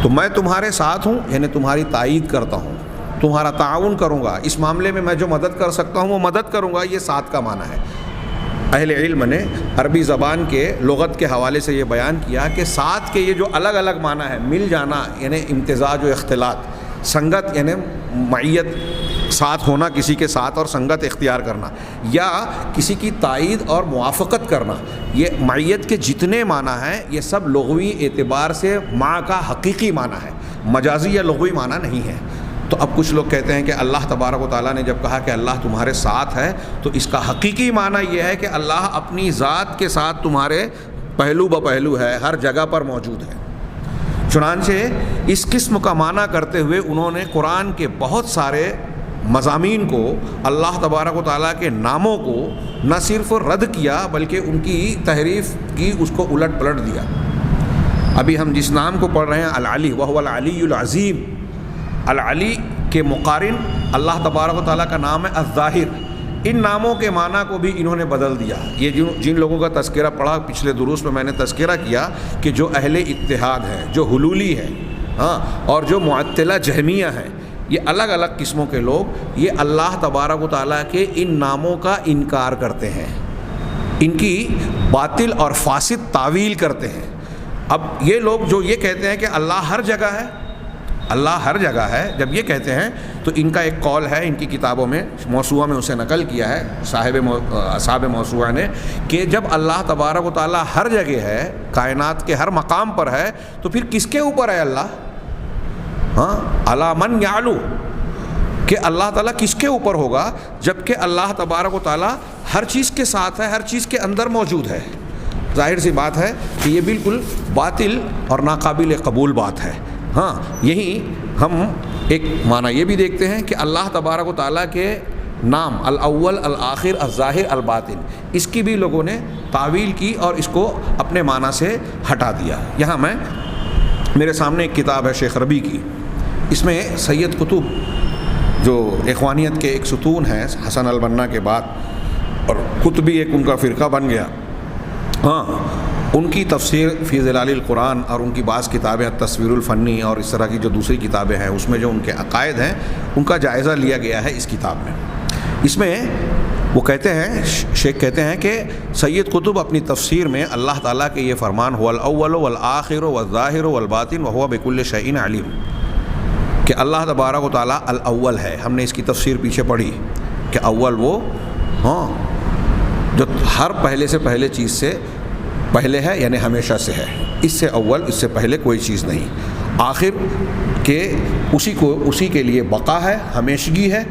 تو میں تمہارے ساتھ ہوں یعنی تمہاری تائید کرتا ہوں، تمہارا تعاون کروں گا، اس معاملے میں میں جو مدد کر سکتا ہوں وہ مدد کروں گا، یہ ساتھ کا معنی ہے۔ اہل علم نے عربی زبان کے لغت کے حوالے سے یہ بیان کیا کہ ساتھ کے یہ جو الگ الگ معنی ہے، مل جانا یعنی امتزاج و اختلاط، سنگت یعنی معیت، ساتھ ہونا کسی کے ساتھ اور سنگت اختیار کرنا، یا کسی کی تائید اور موافقت کرنا، یہ معیت کے جتنے معنی ہیں یہ سب لغوی اعتبار سے مع کا حقیقی معنی ہے، مجازی یا لغوی معنی نہیں ہے۔ تو اب کچھ لوگ کہتے ہیں کہ اللہ تبارک و تعالیٰ نے جب کہا کہ اللہ تمہارے ساتھ ہے تو اس کا حقیقی معنی یہ ہے کہ اللہ اپنی ذات کے ساتھ تمہارے پہلو بپہلو ہے، ہر جگہ پر موجود ہے۔ چنانچہ اس قسم کا معنی کرتے ہوئے انہوں نے قرآن کے بہت سارے مضامین کو، اللہ تبارک و تعالیٰ کے ناموں کو نہ صرف رد کیا بلکہ ان کی تحریف کی، اس کو الٹ پلٹ دیا۔ ابھی ہم جس نام کو پڑھ رہے ہیں العلی، وہو العلی العظیم، العلی کے مقارن اللہ تبارک و تعالیٰ کا نام ہے الظاہر، ان ناموں کے معنی کو بھی انہوں نے بدل دیا۔ یہ جن لوگوں کا تذکرہ پڑھا پچھلے دروس میں نے تذکرہ کیا کہ جو اہل اتحاد ہے، جو حلولی ہے، اور جو معطلہ جہمیہ ہیں، یہ الگ الگ قسموں کے لوگ یہ اللہ تبارک و تعالیٰ کے ان ناموں کا انکار کرتے ہیں، ان کی باطل اور فاسد تعویل کرتے ہیں۔ اب یہ لوگ جو یہ کہتے ہیں کہ اللہ ہر جگہ ہے، اللہ ہر جگہ ہے، جب یہ کہتے ہیں تو ان کا ایک قول ہے، ان کی کتابوں میں، موسوعہ میں اسے نقل کیا ہے صاحب موسوعہ نے، کہ جب اللہ تبارک و تعالیٰ ہر جگہ ہے، کائنات کے ہر مقام پر ہے، تو پھر کس کے اوپر ہے اللہ؟ علی من یعلو، کہ اللہ تعالیٰ کس کے اوپر ہوگا جبکہ اللہ تبارک و تعالیٰ ہر چیز کے ساتھ ہے، ہر چیز کے اندر موجود ہے۔ ظاہر سی بات ہے کہ یہ بالکل باطل اور ناقابل قبول بات ہے۔ یہی ہم ایک معنی یہ بھی دیکھتے ہیں کہ اللہ تبارک و تعالیٰ کے نام الاول، الآخر، الظاہر، الباطن، اس کی بھی لوگوں نے تعویل کی اور اس کو اپنے معنی سے ہٹا دیا۔ یہاں میرے سامنے ایک کتاب ہے شیخ ربیع کی، اس میں سید قطب جو اخوانیت کے ایک ستون ہیں حسن البنا کے بعد، اور قطبی ایک ان کا فرقہ بن گیا، ان کی تفسیر فی ظلال القرآن اور ان کی بعض کتابیں التصویر الفنی اور اس طرح کی جو دوسری کتابیں ہیں، اس میں جو ان کے عقائد ہیں ان کا جائزہ لیا گیا ہے اس کتاب میں۔ اس میں وہ کہتے ہیں، شیخ کہتے ہیں کہ سید قطب اپنی تفسیر میں اللہ تعالیٰ کے یہ فرمان هو الاول والآخر والظاہر والباطن وهو بكل شيء علیم، کہ اللہ تبارک و تعالیٰ الاول ہے۔ ہم نے اس کی تفسیر پیچھے پڑھی کہ اول وہ جو ہر پہلے سے پہلے چیز سے پہلے ہے، یعنی ہمیشہ سے ہے، اس سے اول، اس سے پہلے کوئی چیز نہیں۔ آخر کہ اسی کے لیے بقا ہے، ہمیشگی ہے۔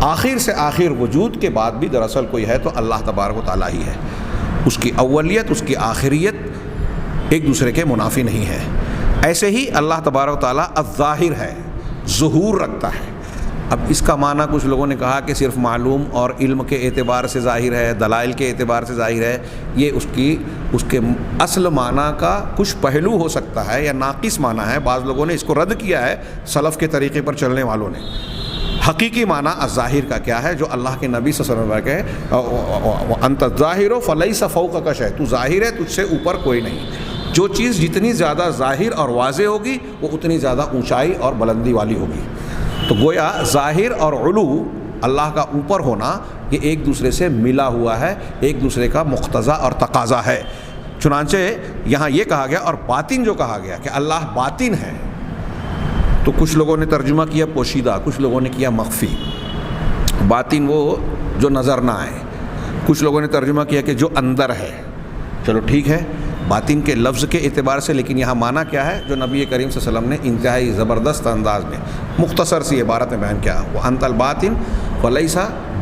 آخر سے آخر وجود کے بعد بھی دراصل کوئی ہے تو اللہ تبارک و تعالیٰ ہی ہے۔ اس کی اولیت، اس کی آخریت ایک دوسرے کے منافی نہیں ہیں۔ ایسے ہی اللہ تبارک و تعالیٰ الظاہر ہے، ظہور رکھتا ہے۔ اب اس کا معنی کچھ لوگوں نے کہا کہ صرف معلوم اور علم کے اعتبار سے ظاہر ہے، دلائل کے اعتبار سے ظاہر ہے۔ یہ اس کے اصل معنی کا کچھ پہلو ہو سکتا ہے یا ناقص معنی ہے۔ بعض لوگوں نے اس کو رد کیا ہے، سلف کے طریقے پر چلنے والوں نے۔ حقیقی معنی الظاہر کا کیا ہے؟ جو اللہ کے نبی صلی اللہ علیہ وسلم کہے انت الظاہر فلیس فوقک شیء، تو ظاہر ہے، تجھ سے اوپر کوئی نہیں۔ جو چیز جتنی زیادہ ظاہر اور واضح ہوگی وہ اتنی زیادہ اونچائی اور بلندی والی ہوگی۔ تو گویا ظاہر اور علو، اللہ کا اوپر ہونا، یہ ایک دوسرے سے ملا ہوا ہے، ایک دوسرے کا مقتضا اور تقاضا ہے۔ چنانچہ یہاں یہ کہا گیا، اور باطن جو کہا گیا کہ اللہ باطن ہے، تو کچھ لوگوں نے ترجمہ کیا پوشیدہ، کچھ لوگوں نے کیا مخفی۔ باطن وہ جو نظر نہ آئے، کچھ لوگوں نے ترجمہ کیا کہ جو اندر ہے۔ چلو ٹھیک ہے، باطن کے لفظ کے اعتبار سے، لیکن یہاں معنی کیا ہے جو نبی کریم صلی اللہ علیہ وسلم نے انتہائی زبردست انداز میں مختصر سی عبارت میں بیان کیا، وہ انت الباطن ولیس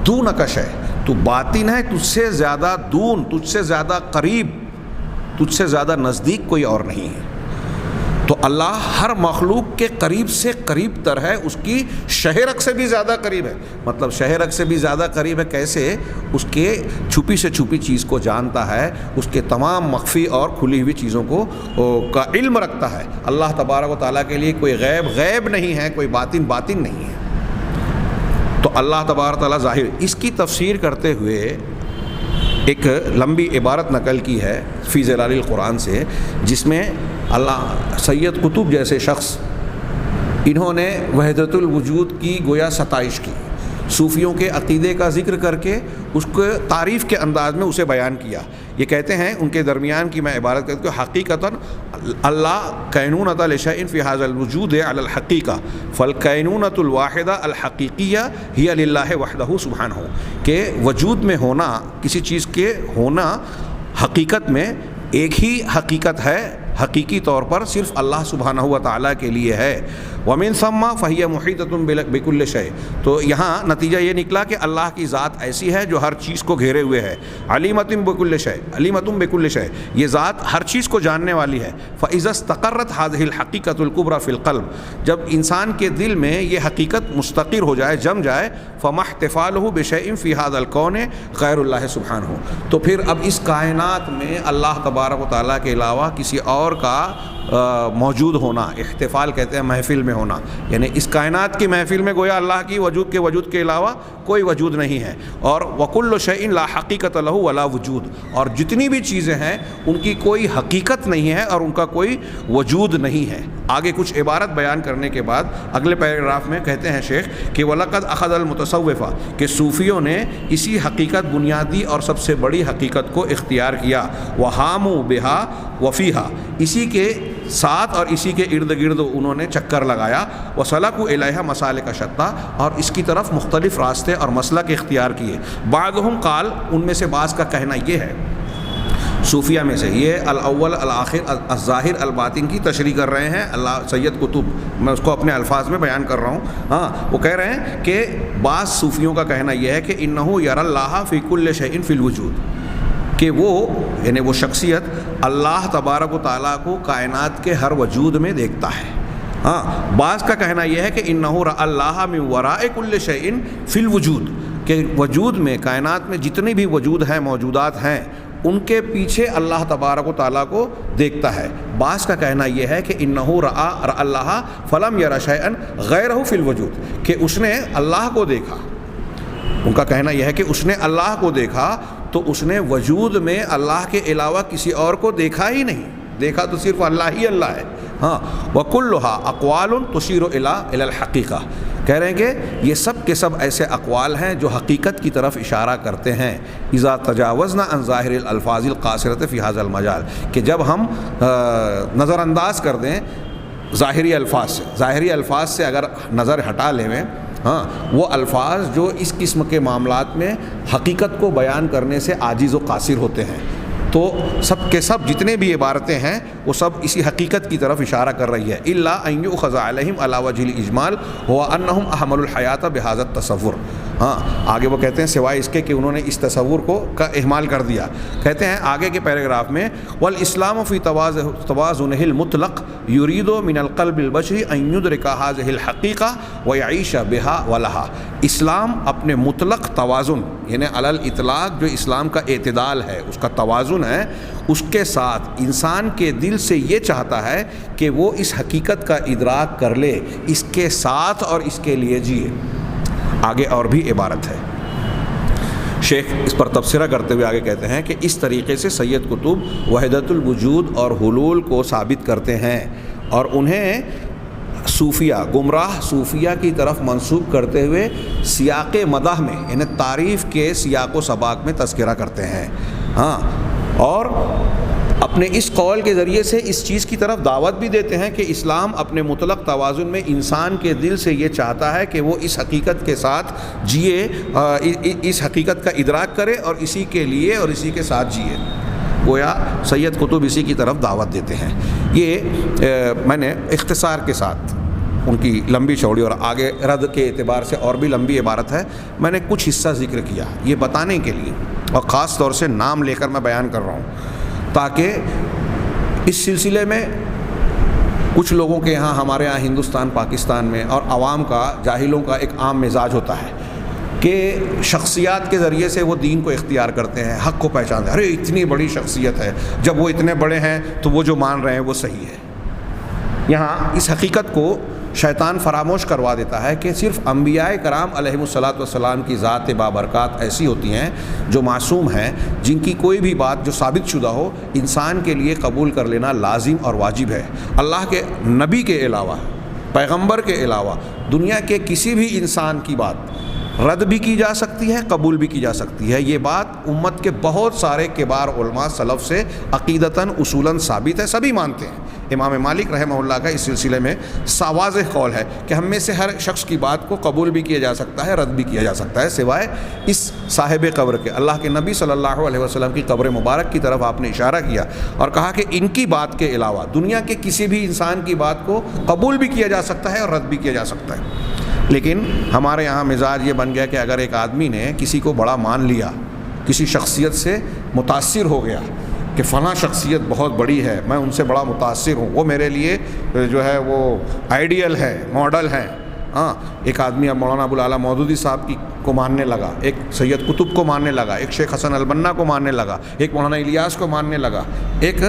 دونک شیء، تو باطن ہے، تجھ سے زیادہ دون، تجھ سے زیادہ قریب، تجھ سے زیادہ نزدیک کوئی اور نہیں ہے۔ تو اللہ ہر مخلوق کے قریب سے قریب تر ہے، اس کی شہرک سے بھی زیادہ قریب ہے۔ مطلب شہرک سے بھی زیادہ قریب ہے کیسے؟ اس کے چھپی سے چھپی چیز کو جانتا ہے، اس کے تمام مخفی اور کھلی ہوئی چیزوں کا علم رکھتا ہے۔ اللہ تبارک و تعالیٰ کے لیے کوئی غیب نہیں ہے، کوئی باطن نہیں ہے۔ تو اللہ تبارک و تعالیٰ ظاہر، اس کی تفسیر کرتے ہوئے ایک لمبی عبارت نقل کی ہے فی ظلال القرآن سے، جس میں اللہ سید قطب جیسے شخص، انہوں نے وحدت الوجود کی گویا ستائش کی، صوفیوں کے عقیدے کا ذکر کر کے اس کو تعریف کے انداز میں اسے بیان کیا۔ یہ کہتے ہیں ان کے درمیان کی میں عبارت کرتا ہوں، حقیقتاً اللہ کینونۃ لشیء فی ھذا الوجود علی الحقیقہ فالکینونۃ الواحدہ الحقیقیہ ہی للہ وحدہ سبحانہ، کہ وجود میں ہونا، کسی چیز کے ہونا حقیقت میں ایک ہی حقیقت ہے، حقیقی طور پر صرف اللہ سبحانہ و تعالیٰ کے لیے ہے۔ ومن ثم فہی محیطۃ بکل شیء، تو یہاں نتیجہ یہ نکلا کہ اللہ کی ذات ایسی ہے جو ہر چیز کو گھیرے ہوئے ہے۔ علیمۃ بکل شیء، علیمۃ بکل شیء، یہ ذات ہر چیز کو جاننے والی ہے۔ فاذا استقرت هذه الحقیقۃ الکبریٰ فی القلب، جب انسان کے دل میں یہ حقیقت مستقر ہو جائے، جم جائے، فما احتفالہ بشیء فی ھذا الکون غیر اللہ سبحانہ، تو پھر اب اس کائنات میں اللہ تبارک و تعالیٰ کے علاوہ کسی اور کا موجود ہونا، احتفال کہتے ہیں محفل میں ہونا، یعنی اس کائنات کی محفل میں گویا اللہ کی وجود کے علاوہ کوئی وجود نہیں ہے۔ اور وکل شیء لا حقیقت لہ ولا وجود، اور جتنی بھی چیزیں ہیں ان کی کوئی حقیقت نہیں ہے اور ان کا کوئی وجود نہیں ہے۔ آگے کچھ عبارت بیان کرنے کے بعد اگلے پیراگراف میں کہتے ہیں شیخ کہ وَلَقَدْ أَخَذَ الْمُتَصَوِّفَ، کہ صوفیوں نے اسی حقیقت، بنیادی اور سب سے بڑی حقیقت کو اختیار کیا، وَحَامُوا بِهَا وَفِيهَا، اسی کے ساتھ اور اسی کے ارد گرد انہوں نے چکر لگایا، وَسَلَكُوا إِلَيْهَا مَسَالِكَ شَتَّىٰ، اور اس کی طرف مختلف راستے اور مسلک اختیار کیے۔ بعضهم قال، ان میں سے بعض کا کہنا یہ ہے، صوفیہ میں سے، یہ الاول الاخر الظاہر الباطن کی تشریح کر رہے ہیں اللہ سید قطب، میں اس کو اپنے الفاظ میں بیان کر رہا ہوں۔ ہاں، وہ کہہ رہے ہیں کہ بعض صوفیوں کا کہنا یہ ہے کہ انہ یری اللہ فی کل شیء فی الوجود، کہ وہ یعنی وہ شخصیت اللہ تبارک و تعالیٰ کو کائنات کے ہر وجود میں دیکھتا ہے۔ ہاں، بعض کا کہنا یہ ہے کہ انہ رأى اللہ من وراء کل شیء فی الوجود، کہ وجود میں، کائنات میں جتنی بھی وجود ہیں، موجودات ہیں، ان کے پیچھے اللہ تبارک و تعالیٰ کو دیکھتا ہے۔ بعض کا کہنا یہ ہے کہ انہ رأى اللہ فلم یر شیئا غیرہ فی الوجود، کہ اس نے اللہ کو دیکھا۔ ان کا کہنا یہ ہے کہ اس نے اللہ کو دیکھا تو اس نے وجود میں اللہ کے علاوہ کسی اور کو دیکھا ہی نہیں، دیکھا تو صرف اللہ ہی اللہ ہے۔ ہاں، وَكُلُّهَا أَقْوَالٌ تُشِيرُ إِلَى الْحَقِيقَةِ، کہہ رہے ہیں کہ یہ سب کے سب ایسے اقوال ہیں جو حقیقت کی طرف اشارہ کرتے ہیں۔ اذا تجاوزنا عن ظاہر الالفاظ القاصرۃ فی ھذا المجال، کہ جب ہم نظر انداز کر دیں ظاہری الفاظ سے اگر نظر ہٹا لیں، ہاں، وہ الفاظ جو اس قسم کے معاملات میں حقیقت کو بیان کرنے سے عاجز و قاصر ہوتے ہیں، تو سب کے سب جتنے بھی عبارتیں ہیں وہ سب اسی حقیقت کی طرف اشارہ کر رہی ہے۔ الا ان یؤخذ علیہم علی وجہ الاجمال هو انہم احملوا الحیاۃ بہذا التصور، ہاں آگے وہ کہتے ہیں سوائے اس کے کہ انہوں نے اس تصور کا اہمال کر دیا. کہتے ہیں آگے کے پیراگراف میں والاسلام فی توازنہ المطلق یرید من القلب البشری ان یدرک هذه الحقیقہ ویعیش بها ولها. اسلام اپنے مطلق توازن یعنی علی الاطلاق جو اسلام کا اعتدال ہے، اس کا توازن ہے، اس کے ساتھ انسان کے دل سے یہ چاہتا ہے کہ وہ اس حقیقت کا ادراک کر لے، اس کے ساتھ اور اس کے لیے جیے. آگے اور بھی عبارت ہے. شیخ اس پر تبصرہ کرتے ہوئے آگے کہتے ہیں کہ اس طریقے سے سید قطب وحدت الوجود اور حلول کو ثابت کرتے ہیں اور انہیں صوفیہ، گمراہ صوفیہ کی طرف منسوب کرتے ہوئے سیاق مدح میں یعنی تعریف کے سیاق و سباق میں تذکرہ کرتے ہیں. ہاں، اور اپنے اس قول کے ذریعے سے اس چیز کی طرف دعوت بھی دیتے ہیں کہ اسلام اپنے مطلق توازن میں انسان کے دل سے یہ چاہتا ہے کہ وہ اس حقیقت کے ساتھ جیے، اس حقیقت کا ادراک کرے اور اسی کے لیے اور اسی کے ساتھ جیے. گویا سید قطب اسی کی طرف دعوت دیتے ہیں. یہ میں نے اختصار کے ساتھ ان کی لمبی چوڑی اور آگے رد کے اعتبار سے اور بھی لمبی عبارت ہے، میں نے کچھ حصہ ذکر کیا یہ بتانے کے لیے، اور خاص طور سے نام لے کر میں بیان کر رہا ہوں تاکہ اس سلسلے میں کچھ لوگوں کے یہاں، ہمارے یہاں ہندوستان پاکستان میں اور عوام کا، جاہلوں کا ایک عام مزاج ہوتا ہے کہ شخصیات کے ذریعے سے وہ دین کو اختیار کرتے ہیں، حق کو پہچانتے ہیں. ارے اتنی بڑی شخصیت ہے، جب وہ اتنے بڑے ہیں تو وہ جو مان رہے ہیں وہ صحیح ہے. یہاں اس حقیقت کو شیطان فراموش کروا دیتا ہے کہ صرف انبیاء کرام علیہم الصلاۃ والسلام کی ذات بابرکات ایسی ہوتی ہیں جو معصوم ہیں، جن کی کوئی بھی بات جو ثابت شدہ ہو انسان کے لیے قبول کر لینا لازم اور واجب ہے. اللہ کے نبی کے علاوہ، پیغمبر کے علاوہ دنیا کے کسی بھی انسان کی بات رد بھی کی جا سکتی ہے، قبول بھی کی جا سکتی ہے. یہ بات امت کے بہت سارے کبار علماء سلف سے عقیدتاً اصولاً ثابت ہے، سبھی مانتے ہیں. امام مالک رحمہ اللہ کا اس سلسلے میں واضح قول ہے کہ ہم میں سے ہر شخص کی بات کو قبول بھی کیا جا سکتا ہے، رد بھی کیا جا سکتا ہے، سوائے اس صاحب قبر کے. اللہ کے نبی صلی اللہ علیہ وسلم کی قبر مبارک کی طرف آپ نے اشارہ کیا اور کہا کہ ان کی بات کے علاوہ دنیا کے کسی بھی انسان کی بات کو قبول بھی کیا جا سکتا ہے اور رد بھی کیا جا سکتا ہے. لیکن ہمارے یہاں مزاج یہ بن گیا کہ اگر ایک آدمی نے کسی کو بڑا مان لیا، کسی شخصیت سے متاثر ہو گیا کہ فلاں شخصیت بہت بڑی ہے، میں ان سے بڑا متاثر ہوں، وہ میرے لیے جو ہے وہ آئیڈیل ہے، ماڈل ہے. ہاں، ایک آدمی اب مولانا ابوالعالیٰ مودودی صاحب کو ماننے لگا، ایک سید قطب کو ماننے لگا، ایک شیخ حسن البنا کو ماننے لگا، ایک مولانا الیاس کو ماننے لگا، ایک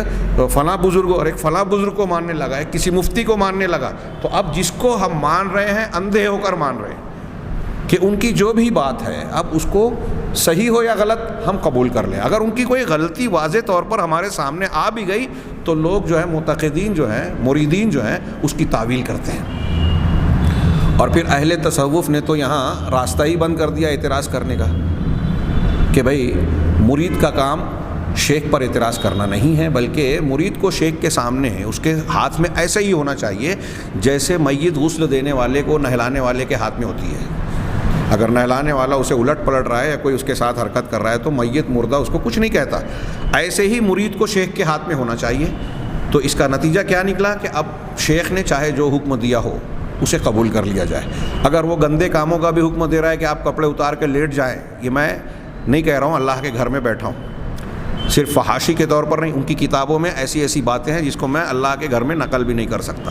فلاں بزرگ اور ایک فلاں بزرگ کو ماننے لگا، ایک کسی مفتی کو ماننے لگا. تو اب جس کو ہم مان رہے ہیں اندھے ہو کر مان رہے ہیں کہ ان کی جو بھی بات ہے اب اس کو صحیح ہو یا غلط ہم قبول کر لیں. اگر ان کی کوئی غلطی واضح طور پر ہمارے سامنے آ بھی گئی تو لوگ جو ہے معتقدین جو ہیں، مریدین جو ہیں، اس کی تعویل کرتے ہیں. اور پھر اہل تصوف نے تو یہاں راستہ ہی بند کر دیا اعتراض کرنے کا کہ بھائی مرید کا کام شیخ پر اعتراض کرنا نہیں ہے، بلکہ مرید کو شیخ کے سامنے اس کے ہاتھ میں ایسے ہی ہونا چاہیے جیسے میت غسل دینے والے کو نہلانے والے کے ہاتھ میں ہوتی ہے. اگر نہلانے والا اسے الٹ پلٹ رہا ہے یا کوئی اس کے ساتھ حرکت کر رہا ہے تو میت مردہ اس کو کچھ نہیں کہتا. ایسے ہی مرید کو شیخ کے ہاتھ میں ہونا چاہیے. تو اس کا نتیجہ کیا نکلا کہ اب شیخ نے چاہے جو حکم دیا ہو اسے قبول کر لیا جائے. اگر وہ گندے کاموں کا بھی حکم دے رہا ہے کہ آپ کپڑے اتار کے لیٹ جائیں، یہ میں نہیں کہہ رہا ہوں، اللہ کے گھر میں بیٹھا ہوں، صرف فحاشی کے طور پر نہیں، ان کی کتابوں میں ایسی ایسی باتیں ہیں جس کو میں اللہ کے گھر میں نقل بھی نہیں کر سکتا.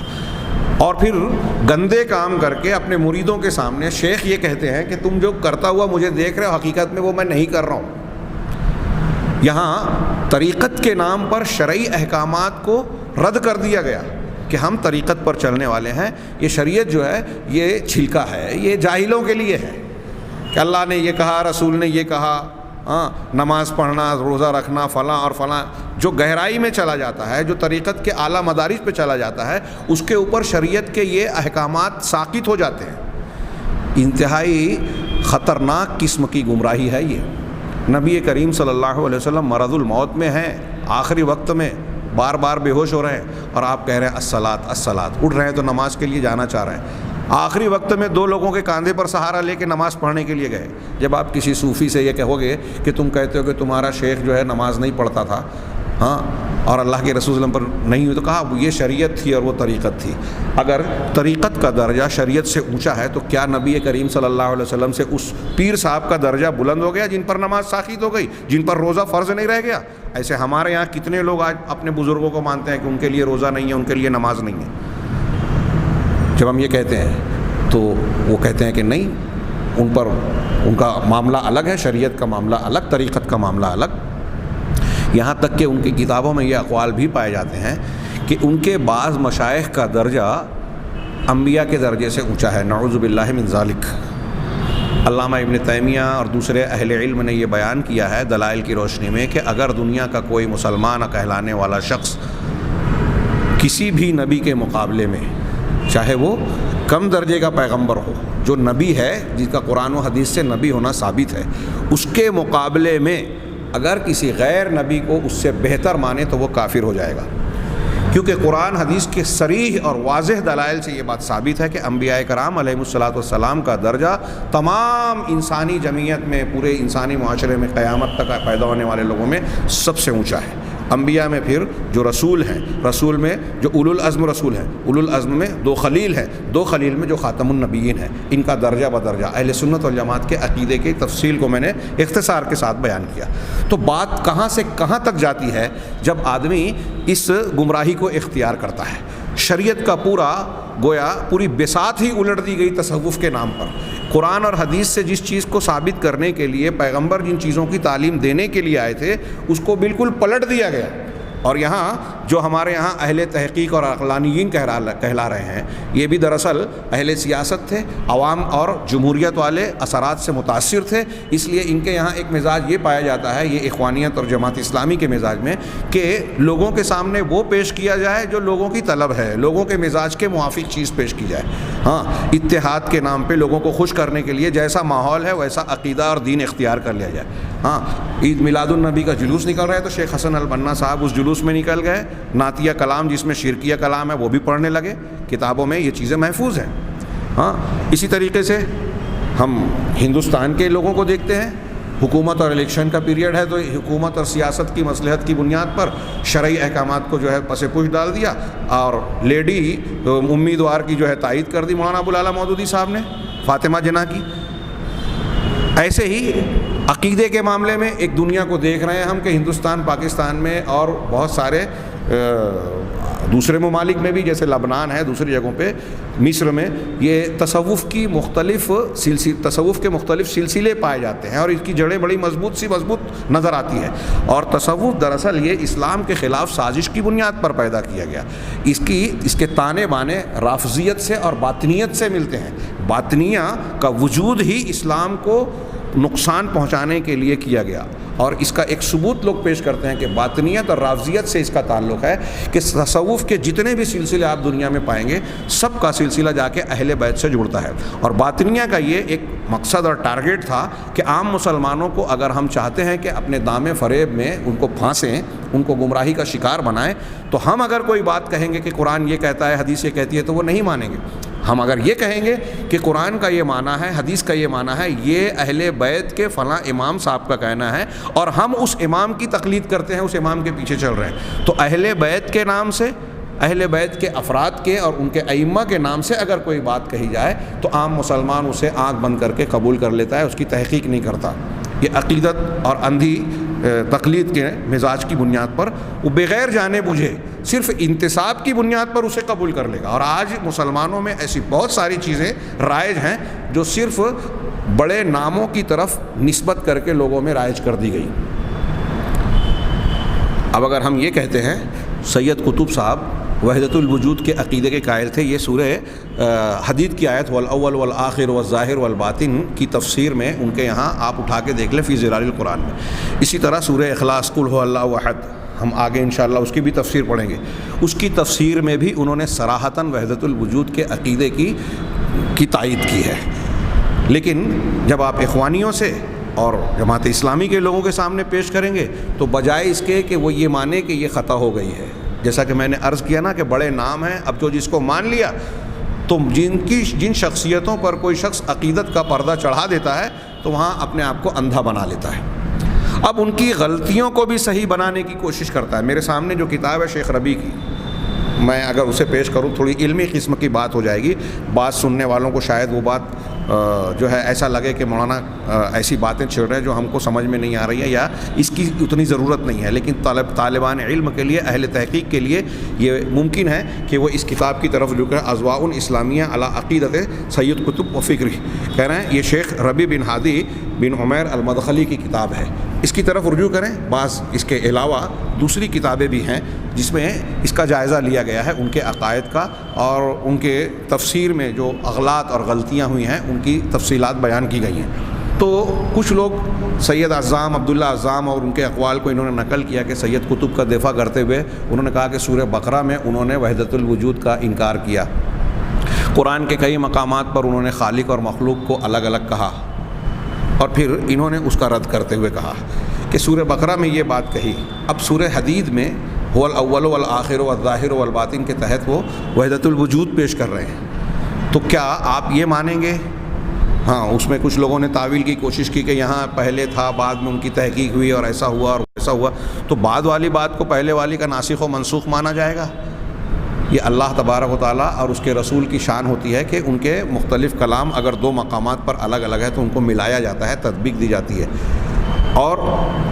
اور پھر گندے کام کر کے اپنے مریدوں کے سامنے شیخ یہ کہتے ہیں کہ تم جو کرتا ہوا مجھے دیکھ رہے ہو، حقیقت میں وہ میں نہیں کر رہا ہوں. یہاں طریقت کے نام پر شرعی احکامات کو رد کر دیا گیا کہ ہم طریقت پر چلنے والے ہیں. یہ شریعت جو ہے یہ چھلکا ہے، یہ جاہلوں کے لیے ہے کہ اللہ نے یہ کہا، رسول نے یہ کہا. ہاں، نماز پڑھنا، روزہ رکھنا، فلاں اور فلاں، جو گہرائی میں چلا جاتا ہے، جو طریقت کے اعلیٰ مدارج پہ چلا جاتا ہے، اس کے اوپر شریعت کے یہ احکامات ساقط ہو جاتے ہیں. انتہائی خطرناک قسم کی گمراہی ہے یہ. نبی کریم صلی اللہ علیہ وسلم مرض الموت میں ہیں، آخری وقت میں بار بار بے ہوش ہو رہے ہیں اور آپ کہہ رہے ہیں الصلاۃ الصلاۃ، اٹھ رہے ہیں تو نماز کے لیے جانا چاہ رہے ہیں. آخری وقت میں 2 لوگوں کے کاندھے پر سہارا لے کے نماز پڑھنے کے لیے گئے. جب آپ کسی صوفی سے یہ کہو گے کہ تم کہتے ہو کہ تمہارا شیخ جو ہے نماز نہیں پڑھتا تھا، ہاں، اور اللہ کے رسول صلی اللہ علیہ وسلم پر نہیں ہوئی تو کہا یہ شریعت تھی اور وہ طریقت تھی۔ اگر طریقت کا درجہ شریعت سے اونچا ہے تو کیا نبی کریم صلی اللہ علیہ وسلم سے اس پیر صاحب کا درجہ بلند ہو گیا جن پر نماز ساخت ہو گئی، جن پر روزہ فرض نہیں رہ گیا؟ ایسے ہمارے یہاں کتنے لوگ آج اپنے بزرگوں کو مانتے ہیں کہ ان کے لیے روزہ نہیں ہے، ان کے لیے نماز نہیں ہے۔ جب ہم یہ کہتے ہیں تو وہ کہتے ہیں کہ نہیں، ان پر ان کا معاملہ الگ ہے، شریعت کا معاملہ الگ، طریقت کا معاملہ الگ۔ یہاں تک کہ ان کی کتابوں میں یہ اقوال بھی پائے جاتے ہیں کہ ان کے بعض مشائخ کا درجہ انبیاء کے درجے سے اونچا ہے، نعوذ باللہ من ذالک۔ علامہ ابن تیمیہ اور دوسرے اہل علم نے یہ بیان کیا ہے دلائل کی روشنی میں کہ اگر دنیا کا کوئی مسلمان کہلانے والا شخص کسی بھی نبی کے مقابلے میں، چاہے وہ کم درجے کا پیغمبر ہو، جو نبی ہے جس کا قرآن و حدیث سے نبی ہونا ثابت ہے، اس کے مقابلے میں اگر کسی غیر نبی کو اس سے بہتر مانے تو وہ کافر ہو جائے گا، کیونکہ قرآن حدیث کے صریح اور واضح دلائل سے یہ بات ثابت ہے کہ انبیاء کرام علیہم الصلاۃ والسلام کا درجہ تمام انسانی جمعیت میں، پورے انسانی معاشرے میں قیامت تک پیدا ہونے والے لوگوں میں سب سے اونچا ہے۔ انبیاء میں پھر جو رسول ہیں، رسول میں جو اولو العزم رسول ہیں، اولو العزم میں 2 خلیل ہیں، 2 خلیل میں جو خاتم النبیین ہیں، ان کا درجہ بدرجہ اہل سنت والجماعت کے عقیدے کی تفصیل کو میں نے اختصار کے ساتھ بیان کیا۔ تو بات کہاں سے کہاں تک جاتی ہے جب آدمی اس گمراہی کو اختیار کرتا ہے۔ شریعت کا گویا پوری بساط ہی الٹ دی گئی تصوف کے نام پر۔ قرآن اور حدیث سے جس چیز کو ثابت کرنے کے لیے پیغمبر جن چیزوں کی تعلیم دینے کے لیے آئے تھے اس کو بالکل پلٹ دیا گیا۔ اور یہاں جو ہمارے یہاں اہل تحقیق اور عقلانیین کہلا رہے ہیں، یہ بھی دراصل اہل سیاست تھے، عوام اور جمہوریت والے اثرات سے متاثر تھے، اس لیے ان کے یہاں ایک مزاج یہ پایا جاتا ہے، یہ اخوانیت اور جماعت اسلامی کے مزاج میں، کہ لوگوں کے سامنے وہ پیش کیا جائے جو لوگوں کی طلب ہے، لوگوں کے مزاج کے موافق چیز پیش کی جائے۔ ہاں، اتحاد کے نام پہ لوگوں کو خوش کرنے کے لیے جیسا ماحول ہے ویسا عقیدہ اور دین اختیار کر لیا جائے۔ ہاں، عید میلاد النبی کا جلوس نکل رہا ہے تو شیخ حسن البنا صاحب اس جلوس میں نکل گئے، نعتیہ کلام جس میں شرکیہ کلام ہے وہ بھی پڑھنے لگے، کتابوں میں یہ چیزیں محفوظ ہیں۔ ہاں، اسی طریقے سے ہم ہندوستان کے لوگوں کو دیکھتے ہیں، حکومت اور الیکشن کا پیریڈ ہے تو حکومت اور سیاست کی مصلحت کی بنیاد پر شرعی احکامات کو جو ہے پس پوش ڈال دیا اور لیڈی امیدوار کی جو ہے تائید کر دی مولانا ابوالعلا مودودی صاحب نے، فاطمہ جناح کی۔ ایسے ہی عقیدے کے معاملے میں ایک دنیا کو دیکھ رہے ہیں ہم کہ ہندوستان، پاکستان میں اور بہت سارے دوسرے ممالک میں بھی، جیسے لبنان ہے، دوسری جگہوں پہ، مصر میں، یہ تصوف کے مختلف سلسلے پائے جاتے ہیں اور اس کی جڑیں بڑی مضبوط نظر آتی ہے۔ اور تصوف دراصل یہ اسلام کے خلاف سازش کی بنیاد پر پیدا کیا گیا۔ اس کے تانے بانے رافضیت سے اور باطنیت سے ملتے ہیں۔ باطنیہ کا وجود ہی اسلام کو نقصان پہنچانے کے لیے کیا گیا، اور اس کا ایک ثبوت لوگ پیش کرتے ہیں کہ باطنیت اور رافضیت سے اس کا تعلق ہے کہ تصوف کے جتنے بھی سلسلے آپ دنیا میں پائیں گے سب کا سلسلہ جا کے اہل بیت سے جڑتا ہے۔ اور باطنیہ کا یہ ایک مقصد اور ٹارگیٹ تھا کہ عام مسلمانوں کو اگر ہم چاہتے ہیں کہ اپنے دام فریب میں ان کو پھانسیں، ان کو گمراہی کا شکار بنائیں، تو ہم اگر کوئی بات کہیں گے کہ قرآن یہ کہتا ہے، حدیث یہ کہتی ہے، تو وہ نہیں مانیں گے۔ ہم اگر یہ کہیں گے کہ قرآن کا یہ معنی ہے، حدیث کا یہ معنی ہے، یہ اہل بیت کے فلاں امام صاحب کا کہنا ہے اور ہم اس امام کی تقلید کرتے ہیں، اس امام کے پیچھے چل رہے ہیں، تو اہل بیت کے نام سے، اہل بیت کے افراد کے اور ان کے ائمہ کے نام سے اگر کوئی بات کہی جائے تو عام مسلمان اسے آنکھ بند کر کے قبول کر لیتا ہے، اس کی تحقیق نہیں کرتا۔ یہ عقیدت اور اندھی تقلید کے مزاج کی بنیاد پر وہ بغیر جانے بوجھے صرف انتصاب کی بنیاد پر اسے قبول کر لے گا۔ اور آج مسلمانوں میں ایسی بہت ساری چیزیں رائج ہیں جو صرف بڑے ناموں کی طرف نسبت کر کے لوگوں میں رائج کر دی گئی۔ اب اگر ہم یہ کہتے ہیں سید قطب صاحب وحدت الوجود کے عقیدے کے قائل تھے، یہ سورہ حدید کی آیت والاول والآخر والظاہر والباطن کی تفسیر میں ان کے یہاں آپ اٹھا کے دیکھ لیں فی ظلال القرآن میں۔ اسی طرح سورہ اخلاص قل هو اللہ احد، ہم آگے انشاءاللہ اس کی بھی تفسیر پڑھیں گے، اس کی تفسیر میں بھی انہوں نے صراحتاً وحدت الوجود کے عقیدے کی تائید کی ہے۔ لیکن جب آپ اخوانیوں سے اور جماعت اسلامی کے لوگوں کے سامنے پیش کریں گے تو بجائے اس کے کہ وہ یہ مانے کہ یہ خطا ہو گئی ہے، جیسا کہ میں نے عرض کیا نا کہ بڑے نام ہیں، اب جو جس کو مان لیا تو جن شخصیتوں پر کوئی شخص عقیدت کا پردہ چڑھا دیتا ہے تو وہاں اپنے آپ کو اندھا بنا لیتا ہے۔ اب ان کی غلطیوں کو بھی صحیح بنانے کی کوشش کرتا ہے. میرے سامنے جو کتاب ہے شیخ ربیع کی، میں اگر اسے پیش کروں تھوڑی علمی قسم کی بات ہو جائے گی. بات سننے والوں کو شاید وہ بات جو ہے ایسا لگے کہ مولانا ایسی باتیں چھڑ رہے ہیں جو ہم کو سمجھ میں نہیں آ رہی ہیں یا اس کی اتنی ضرورت نہیں ہے، لیکن طالبان علم کے لیے، اہل تحقیق کے لیے یہ ممکن ہے کہ وہ اس کتاب کی طرف رجوع کریں. اضواء اسلامیہ علی عقیدت سید قطب و فکری کہہ رہے ہیں، یہ شیخ ربیع بن ہادی بن عمیر المدخلی کی کتاب ہے، اس کی طرف رجوع کریں. بعض اس کے علاوہ دوسری کتابیں بھی ہیں جس میں اس کا جائزہ لیا گیا ہے، ان کے عقائد کا، اور ان کے تفسیر میں جو اغلاط اور غلطیاں ہوئی ہیں ان کی تفصیلات بیان کی گئی ہیں. تو کچھ لوگ سید عزام عبداللہ عزام اور ان کے اقوال کو انہوں نے نقل کیا کہ سید قطب کا دفاع کرتے ہوئے انہوں نے کہا کہ سورہ بقرہ میں انہوں نے وحدت الوجود کا انکار کیا. قرآن کے کئی مقامات پر انہوں نے خالق اور مخلوق کو الگ الگ کہا، اور پھر انہوں نے اس کا رد کرتے ہوئے کہا کہ سورہ بقرہ میں یہ بات کہی. اب سورہ حدید میں هو الاول والآخر والظاہر والباطن کے تحت وہ وحدت الوجود پیش کر رہے ہیں. تو کیا آپ یہ مانیں گے؟ ہاں، اس میں کچھ لوگوں نے تعویل کی کوشش کی کہ یہاں پہلے تھا، بعد میں ان کی تحقیق ہوئی اور ایسا ہوا اور ایسا ہوا. تو بعد والی بات کو پہلے والی کا ناسخ و منسوخ مانا جائے گا؟ یہ اللہ تبارک و تعالیٰ اور اس کے رسول کی شان ہوتی ہے کہ ان کے مختلف کلام اگر دو مقامات پر الگ الگ ہے تو ان کو ملایا جاتا ہے، تطبیق دی جاتی ہے. اور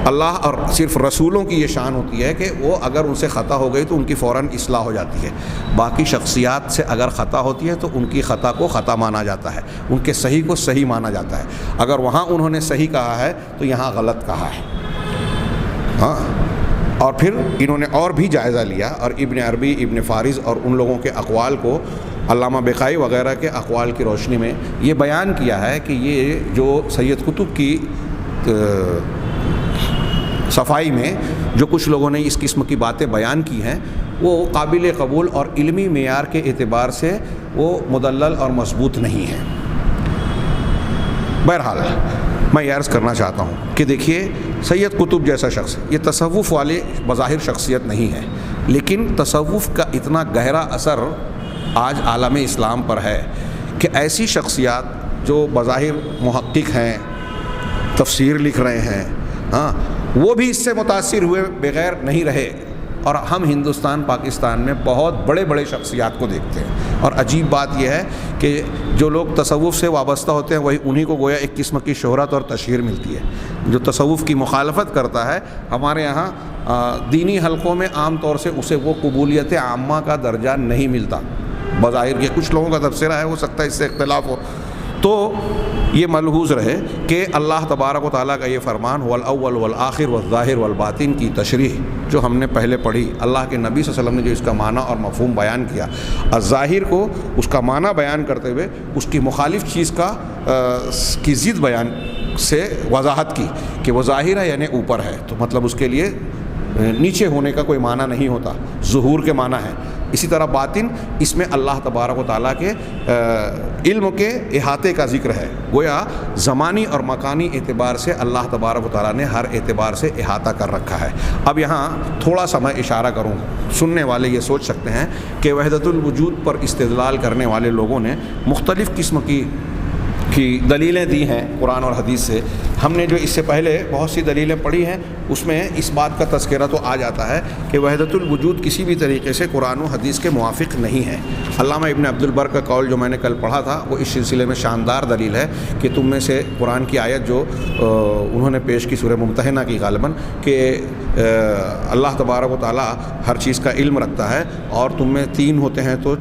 اللہ اور صرف رسولوں کی یہ شان ہوتی ہے کہ وہ اگر ان سے خطا ہو گئی تو ان کی فوراً اصلاح ہو جاتی ہے. باقی شخصیات سے اگر خطا ہوتی ہے تو ان کی خطا کو خطا مانا جاتا ہے، ان کے صحیح کو صحیح مانا جاتا ہے. اگر وہاں انہوں نے صحیح کہا ہے تو یہاں غلط کہا ہے. ہاں، اور پھر انہوں نے اور بھی جائزہ لیا اور ابن عربی، ابن فارس اور ان لوگوں کے اقوال کو، علامہ بقائی وغیرہ کے اقوال کی روشنی میں یہ بیان کیا ہے کہ یہ جو سید قطب کی صفائی میں جو کچھ لوگوں نے اس قسم کی باتیں بیان کی ہیں وہ قابل قبول اور علمی معیار کے اعتبار سے وہ مدلل اور مضبوط نہیں ہیں. بہرحال میں یہ عرض کرنا چاہتا ہوں کہ دیکھیے، سید قطب جیسا شخص، یہ تصوف والے بظاہر شخصیت نہیں ہے، لیکن تصوف کا اتنا گہرا اثر آج عالم اسلام پر ہے کہ ایسی شخصیات جو بظاہر محقق ہیں، تفسیر لکھ رہے ہیں، ہاں، وہ بھی اس سے متاثر ہوئے بغیر نہیں رہے. اور ہم ہندوستان پاکستان میں بہت بڑے بڑے شخصیات کو دیکھتے ہیں، اور عجیب بات یہ ہے کہ جو لوگ تصوف سے وابستہ ہوتے ہیں وہی انہی کو گویا ایک قسم کی شہرت اور تشہیر ملتی ہے. جو تصوف کی مخالفت کرتا ہے ہمارے یہاں دینی حلقوں میں عام طور سے اسے وہ قبولیت عامہ کا درجہ نہیں ملتا. بظاہر یہ کچھ لوگوں کا تبصرہ ہے، ہو سکتا ہے اس سے اختلاف ہو. تو یہ ملحوظ رہے کہ اللہ تبارک و تعالیٰ کا یہ فرمان هو الاول والآخر والظاہر والباطن کی تشریح جو ہم نے پہلے پڑھی، اللہ کے نبی صلی اللہ علیہ وسلم نے جو اس کا معنی اور مفہوم بیان کیا، الظاہر کو اس کا معنی بیان کرتے ہوئے اس کی مخالف چیز کی ضد بیان سے وضاحت کی کہ وہ ظاہر ہے یعنی اوپر ہے، تو مطلب اس کے لیے نیچے ہونے کا کوئی معنی نہیں ہوتا، ظہور کے معنی ہے. اسی طرح باطن، اس میں اللہ تبارک و تعالیٰ کے علم کے احاطے کا ذکر ہے. گویا زمانی اور مکانی اعتبار سے اللہ تبارک و تعالیٰ نے ہر اعتبار سے احاطہ کر رکھا ہے. اب یہاں تھوڑا سا میں اشارہ کروں، سننے والے یہ سوچ سکتے ہیں کہ وحدت الوجود پر استدلال کرنے والے لوگوں نے مختلف قسم کی دلیلیں دی ہیں قرآن اور حدیث سے. ہم نے جو اس سے پہلے بہت سی دلیلیں پڑھی ہیں اس میں اس بات کا تذکرہ تو آ جاتا ہے کہ وحدت الوجود کسی بھی طریقے سے قرآن و حدیث کے موافق نہیں ہے. علامہ ابن عبد البر کا قول جو میں نے کل پڑھا تھا وہ اس سلسلے میں شاندار دلیل ہے کہ تم میں سے قرآن کی آیت جو انہوں نے پیش کی سورہ ممتحنہ کی غالباً کہ اللہ تبارک و تعالیٰ ہر چیز کا علم رکھتا ہے، اور تم میں 3 ہوتے ہیں تو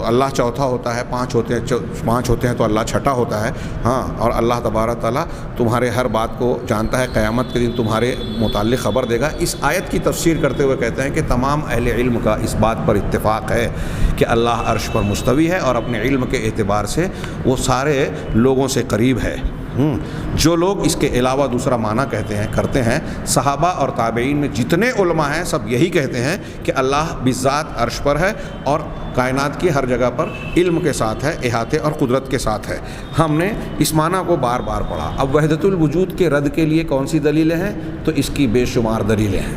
اللہ چوتھا ہوتا ہے، 5 ہوتے ہیں تو اللہ چھٹا ہوتا ہے. ہاں، اور اللہ تبارک تعالیٰ تمہارے ہر بات کو جانتا ہے، قیامت کے دن تمہارے متعلق خبر دے گا. اس آیت کی تفسیر کرتے ہوئے کہتے ہیں کہ تمام اہل علم کا اس بات پر اتفاق ہے کہ اللہ عرش پر مستوی ہے اور اپنے علم کے اعتبار سے وہ سارے لوگوں سے قریب ہے. جو لوگ اس کے علاوہ دوسرا معنی کرتے ہیں، صحابہ اور تابعین میں جتنے علماء ہیں سب یہی کہتے ہیں کہ اللہ بذات عرش پر ہے اور کائنات کی ہر جگہ پر علم کے ساتھ ہے، احاطے اور قدرت کے ساتھ ہے. ہم نے اس معنی کو بار بار پڑھا. اب وحدت الوجود کے رد کے لیے کون سی دلیلیں ہیں؟ تو اس کی بے شمار دلیلیں ہیں.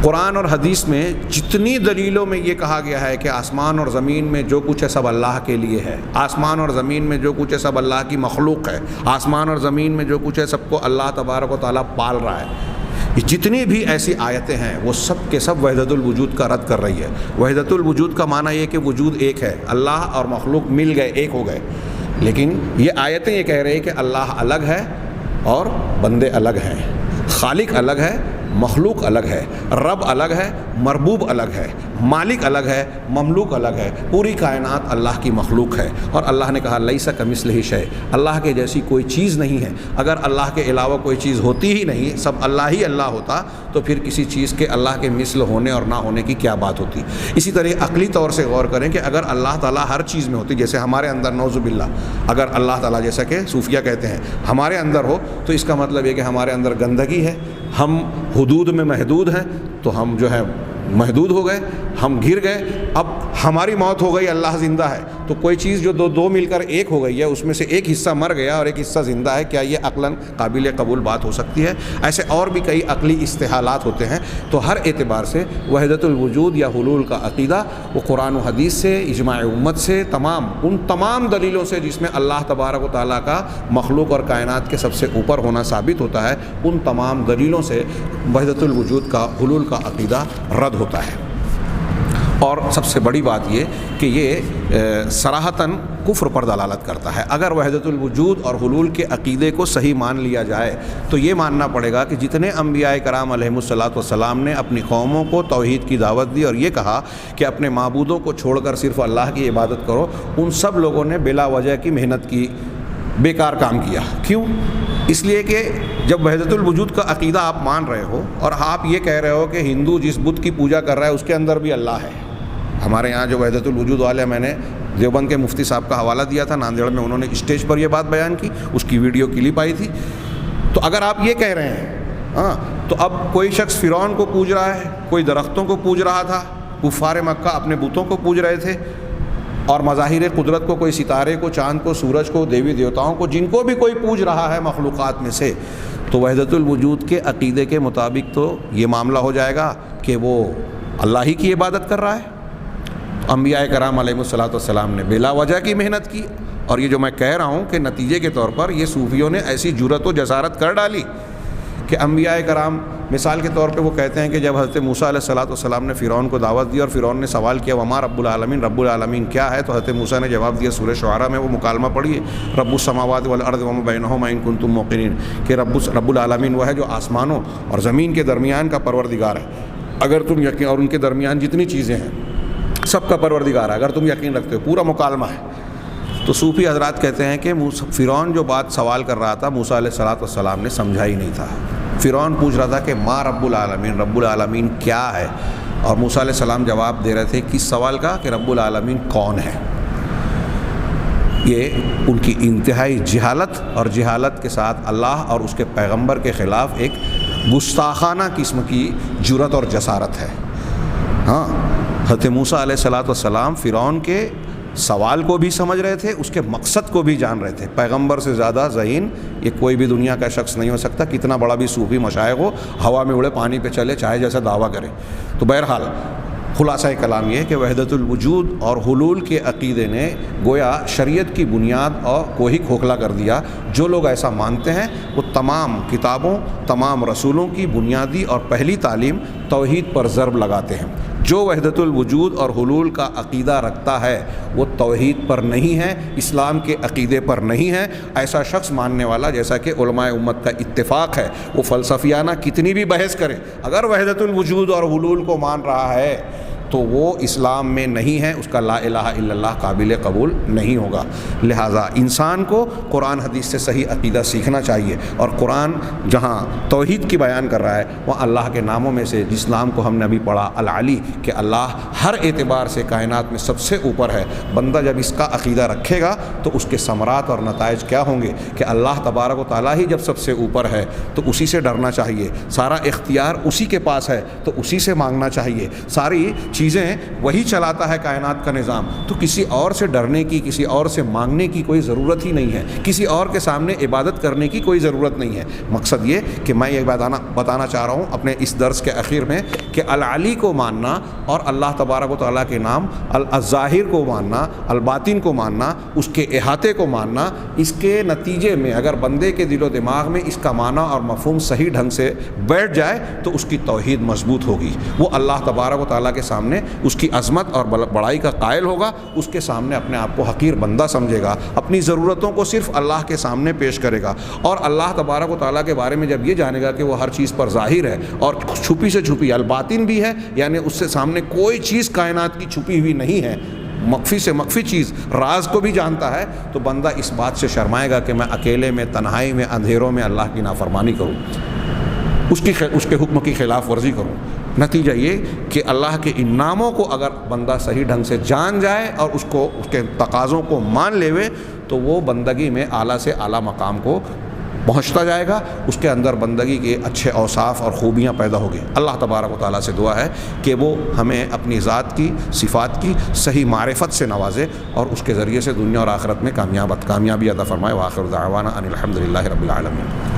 قرآن اور حدیث میں جتنی دلیلوں میں یہ کہا گیا ہے کہ آسمان اور زمین میں جو کچھ ہے سب اللہ کے لیے ہے، آسمان اور زمین میں جو کچھ ہے سب اللہ کی مخلوق ہے، آسمان اور زمین میں جو کچھ ہے سب کو اللہ تبارک و تعالیٰ پال رہا ہے، یہ جتنی بھی ایسی آیتیں ہیں وہ سب کے سب وحدت الوجود کا رد کر رہی ہے۔ وحدت الوجود کا معنی یہ کہ وجود ایک ہے، اللہ اور مخلوق مل گئے، ایک ہو گئے، لیکن یہ آیتیں یہ کہہ رہی ہیں کہ اللہ الگ ہے اور بندے الگ ہیں، خالق الگ ہے، مخلوق الگ ہے، رب الگ ہے، مربوب الگ ہے، مالک الگ ہے، مملوک الگ ہے، پوری کائنات اللہ کی مخلوق ہے۔ اور اللہ نے کہا لیس کمثلہ شیء، اللہ کے جیسی کوئی چیز نہیں ہے۔ اگر اللہ کے علاوہ کوئی چیز ہوتی ہی نہیں، سب اللہ ہی اللہ ہوتا، تو پھر کسی چیز کے اللہ کے مثل ہونے اور نہ ہونے کی کیا بات ہوتی۔ اسی طرح عقلی طور سے غور کریں کہ اگر اللہ تعالیٰ ہر چیز میں ہوتی، جیسے ہمارے اندر نعوذ باللہ اگر اللہ تعالیٰ جیسا کہ صوفیہ کہتے ہیں ہمارے اندر ہو، تو اس کا مطلب یہ کہ ہمارے اندر گندگی ہے، ہم حدود میں محدود ہیں، تو ہم جو ہے محدود ہو گئے، ہم گر گئے، اب ہماری موت ہو گئی، اللہ زندہ ہے، تو کوئی چیز جو دو مل کر ایک ہو گئی ہے، اس میں سے ایک حصہ مر گیا اور ایک حصہ زندہ ہے، کیا یہ عقلاً قابل قبول بات ہو سکتی ہے؟ ایسے اور بھی کئی عقلی استحالات ہوتے ہیں۔ تو ہر اعتبار سے وحدت الوجود یا حلول کا عقیدہ وہ قرآن و حدیث سے، اجماع امت سے، ان تمام دلیلوں سے جس میں اللہ تبارک و تعالیٰ کا مخلوق اور کائنات کے سب سے اوپر ہونا ثابت ہوتا ہے، ان تمام دلیلوں سے وحدت الوجود کا، حلول کا عقیدہ رد ہوتا ہے۔ اور سب سے بڑی بات یہ کہ یہ صراحتاً کفر پر دلالت کرتا ہے۔ اگر وحدت الوجود اور حلول کے عقیدے کو صحیح مان لیا جائے تو یہ ماننا پڑے گا کہ جتنے انبیاء کرام علیہم الصلاۃ والسلام نے اپنی قوموں کو توحید کی دعوت دی اور یہ کہا کہ اپنے معبودوں کو چھوڑ کر صرف اللہ کی عبادت کرو، ان سب لوگوں نے بلا وجہ کی محنت کی، بیکار کام کیا۔ کیوں؟ اس لیے کہ جب وحدت الوجود کا عقیدہ آپ مان رہے ہو اور آپ یہ کہہ رہے ہو کہ ہندو جس بت کی پوجا کر رہا ہے اس کے اندر بھی اللہ ہے۔ ہمارے یہاں جو وحدت الوجود والے، میں نے دیوبند کے مفتی صاحب کا حوالہ دیا تھا، ناندیڑ میں انہوں نے اسٹیج پر یہ بات بیان کی، اس کی ویڈیو کلپ آئی تھی۔ تو اگر آپ یہ کہہ رہے ہیں تو اب کوئی شخص فرعون کو پوج رہا ہے، کوئی درختوں کو پوج رہا تھا، کفار مکہ اپنے بتوں کو پوج رہے تھے، اور مظاہر قدرت کو، کوئی ستارے کو، چاند کو، سورج کو، دیوی دیوتاؤں کو، جن کو بھی کوئی پوج رہا ہے مخلوقات میں سے، تو وحدت الوجود کے عقیدے کے مطابق تو یہ معاملہ ہو جائے گا کہ وہ اللہ ہی کی عبادت کر رہا ہے۔ انبیاء کرام علیہ الصلاۃ والسلام نے بلا وجہ کی محنت کی، اور یہ جو میں کہہ رہا ہوں کہ نتیجے کے طور پر یہ صوفیوں نے ایسی جرأت و جسارت کر ڈالی کہ انبیاء کرام، مثال کے طور پہ وہ کہتے ہیں کہ جب حضرت موسیٰ علیہ الصلاۃ والسلام نے فرعون کو دعوت دی اور فرعون نے سوال کیا وما رب العالمین، رب العالمین کیا ہے، تو حضرت موسیٰ نے جواب دیا، سورہ شعراء میں وہ مکالمہ پڑھیے، رب السماوات والارض وما بینہما ان کنتم موقنین، کہ رب العالمین وہ ہے جو آسمانوں اور زمین کے درمیان کا پروردگار ہے، اگر تم یقین، اور ان کے درمیان جتنی چیزیں ہیں سب کا پروردگار ہے، اگر تم یقین رکھتے ہو، پورا مکالمہ ہے۔ تو صوفی حضرات کہتے ہیں کہ فرعون جو بات سوال کر رہا تھا موسیٰ علیہ الصلاۃ والسلام نے سمجھا ہی نہیں تھا۔ فرعون پوچھ رہا تھا کہ ما رب العالمین، رب العالمین کیا ہے، اور موسیٰ علیہ السلام جواب دے رہے تھے کس سوال کا، کہ رب العالمین کون ہے۔ یہ ان کی انتہائی جہالت، اور جہالت کے ساتھ اللہ اور اس کے پیغمبر کے خلاف ایک گستاخانہ قسم کی جرأت اور جسارت ہے۔ حضرت موسیٰ علیہ الصلاۃ والسلام فرعون کے سوال کو بھی سمجھ رہے تھے، اس کے مقصد کو بھی جان رہے تھے۔ پیغمبر سے زیادہ ذہین یہ کوئی بھی دنیا کا شخص نہیں ہو سکتا، کتنا بڑا بھی صوفی مشائخ ہو، ہوا میں اڑے پانی پہ چلے، چاہے جیسا دعویٰ کرے۔ تو بہرحال خلاصہ کلام یہ کہ وحدت الوجود اور حلول کے عقیدے نے گویا شریعت کی بنیاد کو ہی کھوکھلا کر دیا۔ جو لوگ ایسا مانتے ہیں وہ تمام کتابوں، تمام رسولوں کی بنیادی اور پہلی تعلیم توحید پر ضرب لگاتے ہیں۔ جو وحدت الوجود اور حلول کا عقیدہ رکھتا ہے وہ توحید پر نہیں ہے، اسلام کے عقیدے پر نہیں ہے۔ ایسا شخص ماننے والا، جیسا کہ علماء امت کا اتفاق ہے، وہ فلسفیانہ کتنی بھی بحث کرے، اگر وحدت الوجود اور حلول کو مان رہا ہے تو وہ اسلام میں نہیں ہے، اس کا لا الہ الا اللہ قابل قبول نہیں ہوگا۔ لہٰذا انسان کو قرآن حدیث سے صحیح عقیدہ سیکھنا چاہیے، اور قرآن جہاں توحید کی بیان کر رہا ہے وہاں اللہ کے ناموں میں سے جس نام کو ہم نے ابھی پڑھا العلی، کہ اللہ ہر اعتبار سے کائنات میں سب سے اوپر ہے، بندہ جب اس کا عقیدہ رکھے گا تو اس کے ثمرات اور نتائج کیا ہوں گے کہ اللہ تبارک و تعالیٰ ہی جب سب سے اوپر ہے تو اسی سے ڈرنا چاہیے، سارا اختیار اسی کے پاس ہے تو اسی سے مانگنا چاہیے، ساری چیزیں وہی چلاتا ہے کائنات کا نظام، تو کسی اور سے ڈرنے کی، کسی اور سے مانگنے کی کوئی ضرورت ہی نہیں ہے، کسی اور کے سامنے عبادت کرنے کی کوئی ضرورت نہیں ہے۔ مقصد یہ کہ میں یہ بتانا چاہ رہا ہوں اپنے اس درس کے اخیر میں کہ العلی کو ماننا اور اللہ تبارک و تعالیٰ کے نام الظاہر کو ماننا، الباطن کو ماننا، اس کے احاطے کو ماننا، اس کے نتیجے میں اگر بندے کے دل و دماغ میں اس کا معنی اور مفہوم صحیح ڈھنگ سے بیٹھ جائے تو اس کی توحید مضبوط ہوگی، وہ اللہ تبارک و تعالیٰ کے سامنے اس کی عظمت اور بڑائی کا قائل ہوگا، اس کے سامنے اپنے آپ کو حقیر بندہ سمجھے گا، اپنی ضرورتوں کو صرف اللہ کے سامنے پیش کرے گا، اور اللہ تبارک و تعالیٰ کے بارے میں جب یہ جانے گا کہ وہ ہر چیز پر ظاہر ہے اور چھپی سے چھپی الباطن بھی ہے، یعنی اس سے سامنے کوئی چیز کائنات کی چھپی ہوئی نہیں ہے، مخفی سے مخفی چیز راز کو بھی جانتا ہے، تو بندہ اس بات سے شرمائے گا کہ میں اکیلے میں، تنہائی میں، اندھیروں میں اللہ کی نافرمانی کروں، اس کے حکم کی خلاف ورزی کروں۔ نتیجہ یہ کہ اللہ کے ان ناموں کو اگر بندہ صحیح ڈھنگ سے جان جائے اور اس کے تقاضوں کو مان لیوے تو وہ بندگی میں اعلیٰ سے اعلیٰ مقام کو پہنچتا جائے گا، اس کے اندر بندگی کے اچھے اوصاف اور خوبیاں پیدا ہوگی۔ اللہ تبارک و تعالیٰ سے دعا ہے کہ وہ ہمیں اپنی ذات کی، صفات کی صحیح معرفت سے نوازے اور اس کے ذریعے سے دنیا اور آخرت میں کامیابی عطا فرمائے۔ وآخر دعوانا ان الحمد للہ رب العالمین۔